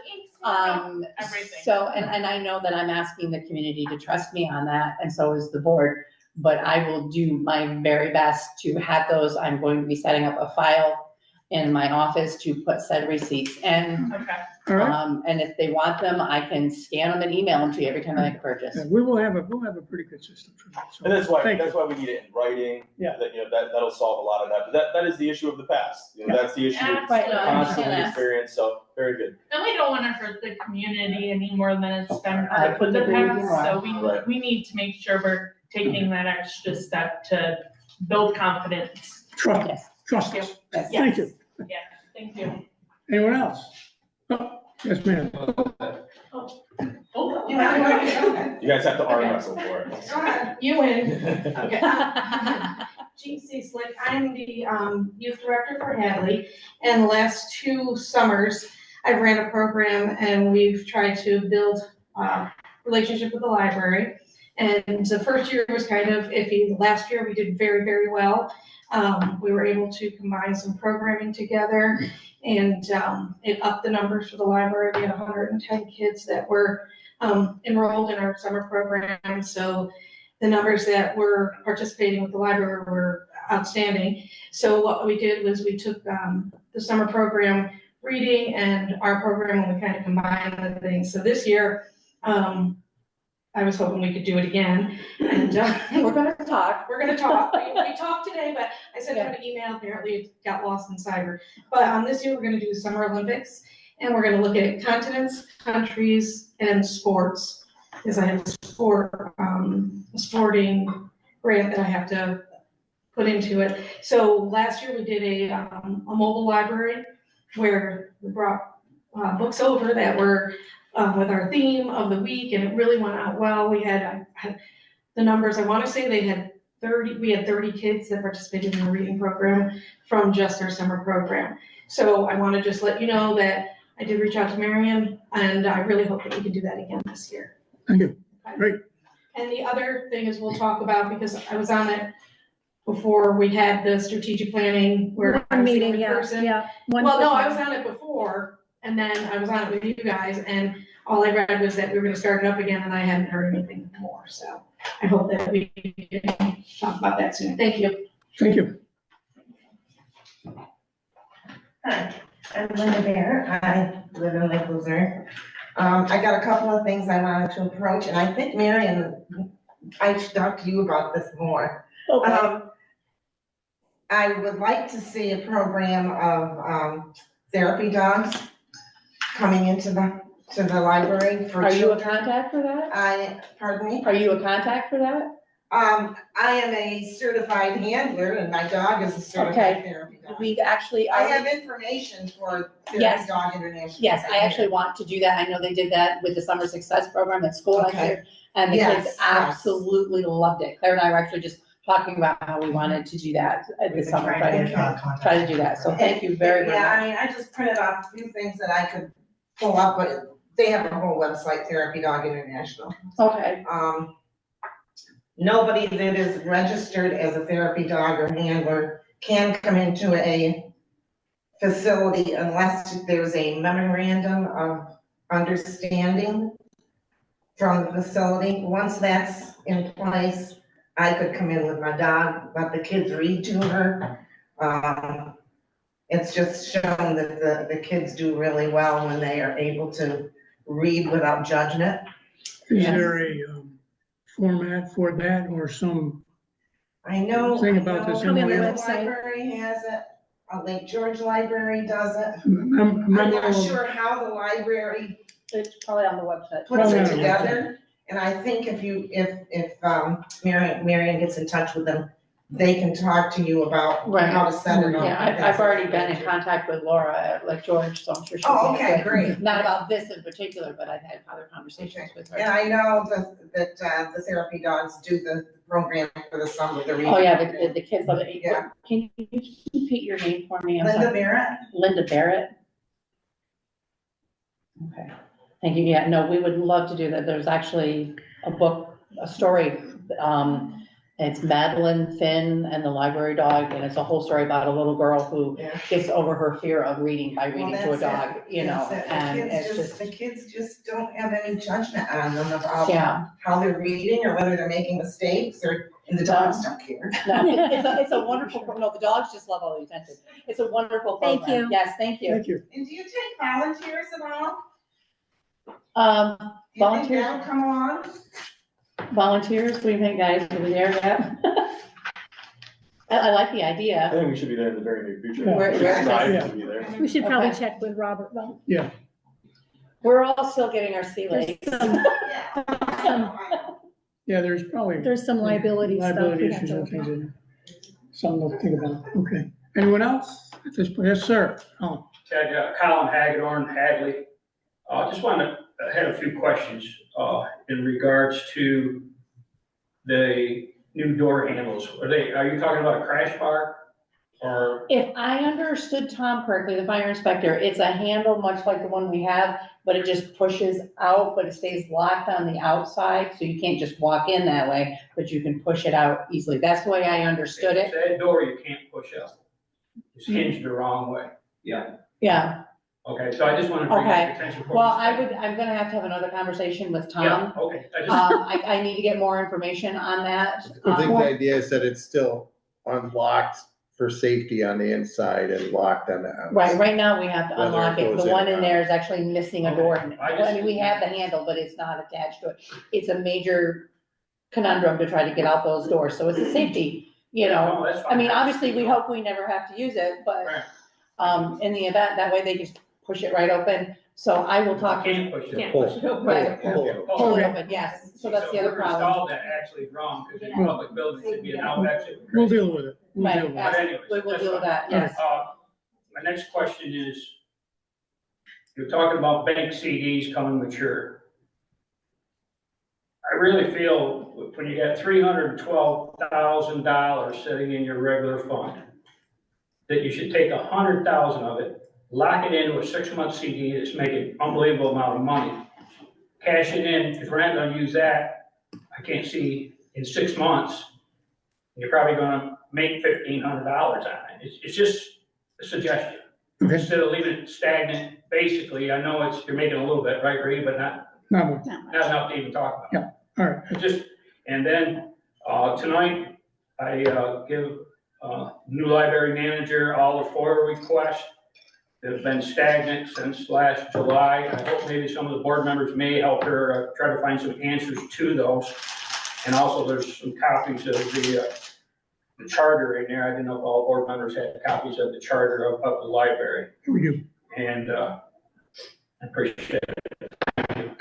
everything. So, and I know that I'm asking the community to trust me on that, and so is the board. But I will do my very best to have those. I'm going to be setting up a file in my office to put said receipts in. Okay. All right, And if they want them, I can scan them and email them to you every time I make a purchase. yeah, we'll have a pretty good system for that. So And that's why, thank you. we need it in writing. Yeah. That, you know, that'll solve a lot of that, but that is the issue of the past, you know, that's the issue we Right, no, I understand constantly that. experience, so, very good. And we don't wanna hurt the community any more than it's been I hurt with couldn't the agree with you past, so more. we need to make sure we're taking that extra step to build confidence. Trust, Yes, trust us. yes. Thank you. Thank you. Anyone else? Oh, yes, ma'am. Oh, You guys have to arm wrestle for it. You win. Okay. GC Slick, I'm the youth director for Hadley, and the last 2 summers, I've ran a program and we've tried to build relationship with the library. And the first year was kind of iffy. Last year, we did very, very well. We were able to combine some programming together, and it upped the numbers for the library. We had 110 kids that were enrolled in our summer program, so the numbers that were participating with the library were outstanding. So what we did was we took the summer program reading and our program, and we kind of combined the things. So this year, I was hoping we could do it again, and We're gonna talk. we're gonna talk. We talked today, but I sent out an email, apparently it got lost in cyber. But this year, we're gonna do Summer Olympics, and we're gonna look at continents, countries, and sports. Because I have a sporting grant that I have to put into it. So last year, we did a mobile library where we brought books over that were with our theme of the week, and it really went out well. We had the numbers, I want to say we had 30 kids that participated in the reading program from just our summer program. So I want to just let you know that I did reach out to Marion, and I really hope that we can do that again this year. Thank you. Great. And the other thing is we'll talk about, because I was on it before we had the strategic planning where I One was the meeting, only yeah, person. yeah. One Well, no, person. I was on it before, and then I was on it with you guys, and all I read was that we were gonna start it up again, and I hadn't heard anything more, so I hope that we can talk about that soon. Thank you. Thank you. Hi, I'm Linda Bear. I live in Lake Luzerne. I got a couple of things I wanted to approach, and I think Marion, I should talk to you about this more. Okay. I would like to see a program of therapy dogs coming into the library for Are you a children. contact for that? Pardon me? Are you a contact for that? I am a certified handler, and my dog is a certified Okay. therapy dog. We actually, I have information for Therapy Yes. Dog International. yes, I actually want to do that. I know they did that with the summer success program at school last Okay. year. And the Yes, kids yes. absolutely loved it. Claire and I were actually just talking about how we wanted to do that We've this been summer, trying to try get contact. to do that. So thank you very, very Yeah, much. I mean, I just printed off a few things that I could pull up, but they have a whole website, Therapy Dog International. Okay, Nobody that is registered as a therapy dog or handler can come into a facility unless there's a memorandum of understanding from the facility. Once that's in place, I could come in with my dog, let the kids read to her. It's just shown that the kids do really well when they are able to read without judgment. Is there a format for that or some, I know. Thing about this Probably on the email. The website. library has it, Lake George Library does it. memo? I'm not sure how the library It's probably on the website. puts Probably it on the together. And I think if Marion gets in touch with them, they can talk to you about Right. how to set it up. Yeah, I've already been in contact with Laura at Lake George, so I'm sure she'll. Oh, be okay, good. great. Not about this in particular, but I've had other conversations with And her. I know that the therapy dogs do the program for the summer, the reading. Oh, yeah, the kids love it. Yeah. Can you repeat your name for me? I'm Linda sorry. Barrett? Linda Barrett? Okay, thank you. Yeah, no, we would love to do that. There's actually a book, a story. It's Madeline Finn and the Library Dog, and it's a whole story about a little girl who Yeah. gets over her fear of reading by reading to a that's dog, you know, That's it. and it's just, The kids just don't have any judgment on them about yeah. how they're reading or whether they're making mistakes and the dogs don't care. No, it's a wonderful, no, the dogs just love all the attention. It's a wonderful Thank program. you. Yes, thank you. Thank you. And do you take volunteers at all? Do you think Volunteers? that'll come along? Volunteers, what do you think, guys? Are we there yet? I like the I idea. think we should be there in the very near future. Yeah. We're- We should we're- strive yeah. to be there. We should probably Okay. check with Robert though. We're all still getting our sea There's legs. some, Yeah, there's probably there's some liability stuff. liability we have issues to and things look at. in, something to think about. Okay. Anyone else at this point? Yes, sir. Oh, Ted, Colin Hagedorn, Hadley. Just wanted to, had a few questions, in regards to the new door handles. Are you talking about a crash bar? Or, If I understood Tom correctly, the fire inspector, it's a handle much like the one we have, but it just pushes out, but it stays locked on the outside, so you can't just walk in that way, but you can push it out easily. That's the way I understood it. that door you can't push up. It's hinged the wrong way. Yeah. Yeah, Okay, so I just wanted to bring Okay. your attention. for well, this. I'm gonna have to have another conversation with Yeah, Tom. okay. I need to get more information on that. I think the idea is that it's still unlocked for safety on the inside and locked on the outside. Right now we have to Whether unlock it it. goes The in one or in there is actually missing a door. I mean, we have the handle. handle, but it's not attached to it. It's a major conundrum to try to get out those doors, so it's a safety, you know. that's I mean, fine. obviously, we hope we never have to use it, but, Right. in the event, that way they just push it right open. So I will talk. Can't push it. Can't Pull. push it open. Right. Pull. Pull it Okay. open, yes, so that's the other whoever problem. installed that actually is wrong, because in public buildings, it'd be an out exit. we'll deal with it. We'll deal Right, with it. But anyways, we will that's deal with fine. that, yes. My next question is, you're talking about bank CDs coming mature. I really feel when you got $312,000 sitting in your regular fund, that you should take 100,000 of it, lock it into a 6-month CD that's making unbelievable amount of money. Cash it in, because we're not gonna use that, I can't see in 6 months, you're probably gonna make $1,500 on it. It's just a suggestion. Okay. Instead of leaving it stagnant, basically, I know you're making a little bit, right, Reed, but not Not much. not enough to even talk about. All right. And then, tonight, I, give, new library manager all the FOIA requests that have been stagnant since last July. I hope maybe some of the board members may help her, try to find some answers to those. And also, there's some copies of the charter in there. I didn't know if all board members had copies of the charter of the library. Here we do. And, I appreciate it.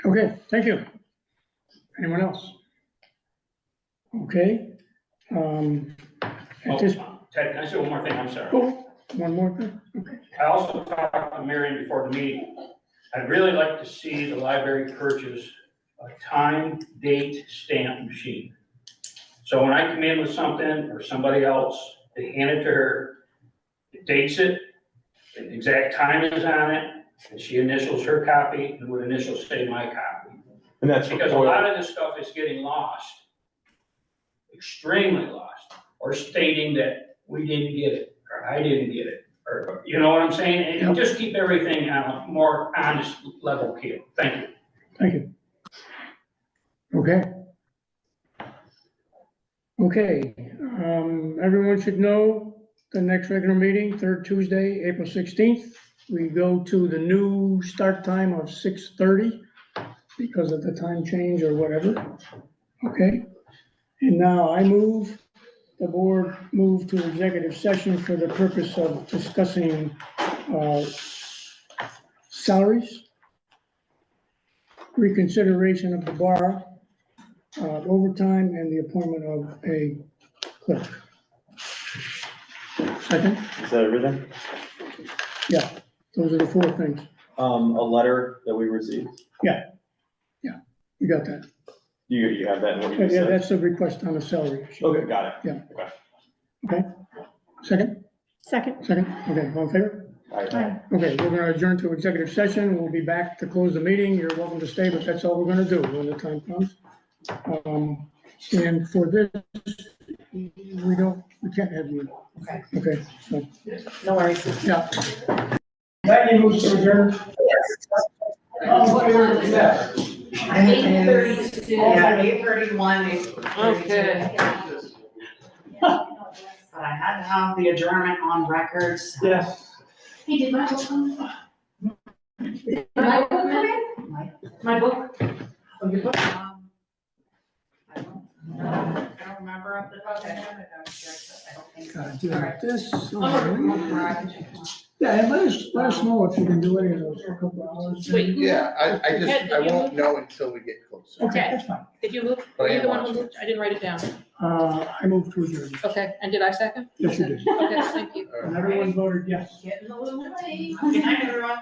Okay, thank you. Anyone else? Okay. At this, Ted, can I say one more thing? I'm sorry. oh, one more thing? Okay. I also talked to Marion before the meeting. I'd really like to see the library purchase a time, date stamp machine. So when I come in with something or somebody else, they hand it to her, it dates it, the exact time is on it, and she initials her copy and would initial say my copy. And that's Because a lot of this stuff is getting lost, extremely lost, or stating that we didn't get it, or I didn't get it, Or, you know what I'm saying? And just keep everything on a more honest level here. Thank you. Thank you. Okay. Okay, everyone should know the next regular meeting, third Tuesday, April 16th. We go to the new start time of 6:30 because of the time change or whatever. Okay, and now the board move to executive session for the purpose of discussing salaries, reconsideration of the bar, overtime, and the appointment of a clerk. Second? Is that everything? Yeah, those are the four things. A letter that we received. You got that? You have that in what you just Yeah, said? that's a request on the salary issue. Okay, got it. Yeah. Okay. Okay, second? Second. Second, okay, all in favor? Aye. Okay, we're gonna adjourn to executive session. We'll be back to close the meeting. You're welcome to stay, but that's all we're gonna do when the time comes. And for this, we can't have you. Okay. Okay, so, No worries. yeah. That moves to adjourn. Yeah, 8:31. Okay. But I had to have the adjournment on records. Yes. Hey, did my book come? Did my book come in? My book? I don't remember up the top of my head. I don't think so. Gotta do like this. Yeah, and let us know if you can do any of those for a couple of hours. Wait. Yeah, I won't know until we get closer. Okay. That's fine. Did you move? But I Were you am the one who watching. moved? I didn't write it down. I moved to adjourn. Okay, and did I second? Yes, you did. Okay, thank you. All right. And everyone voted yes. Getting a little late. Good night, everyone.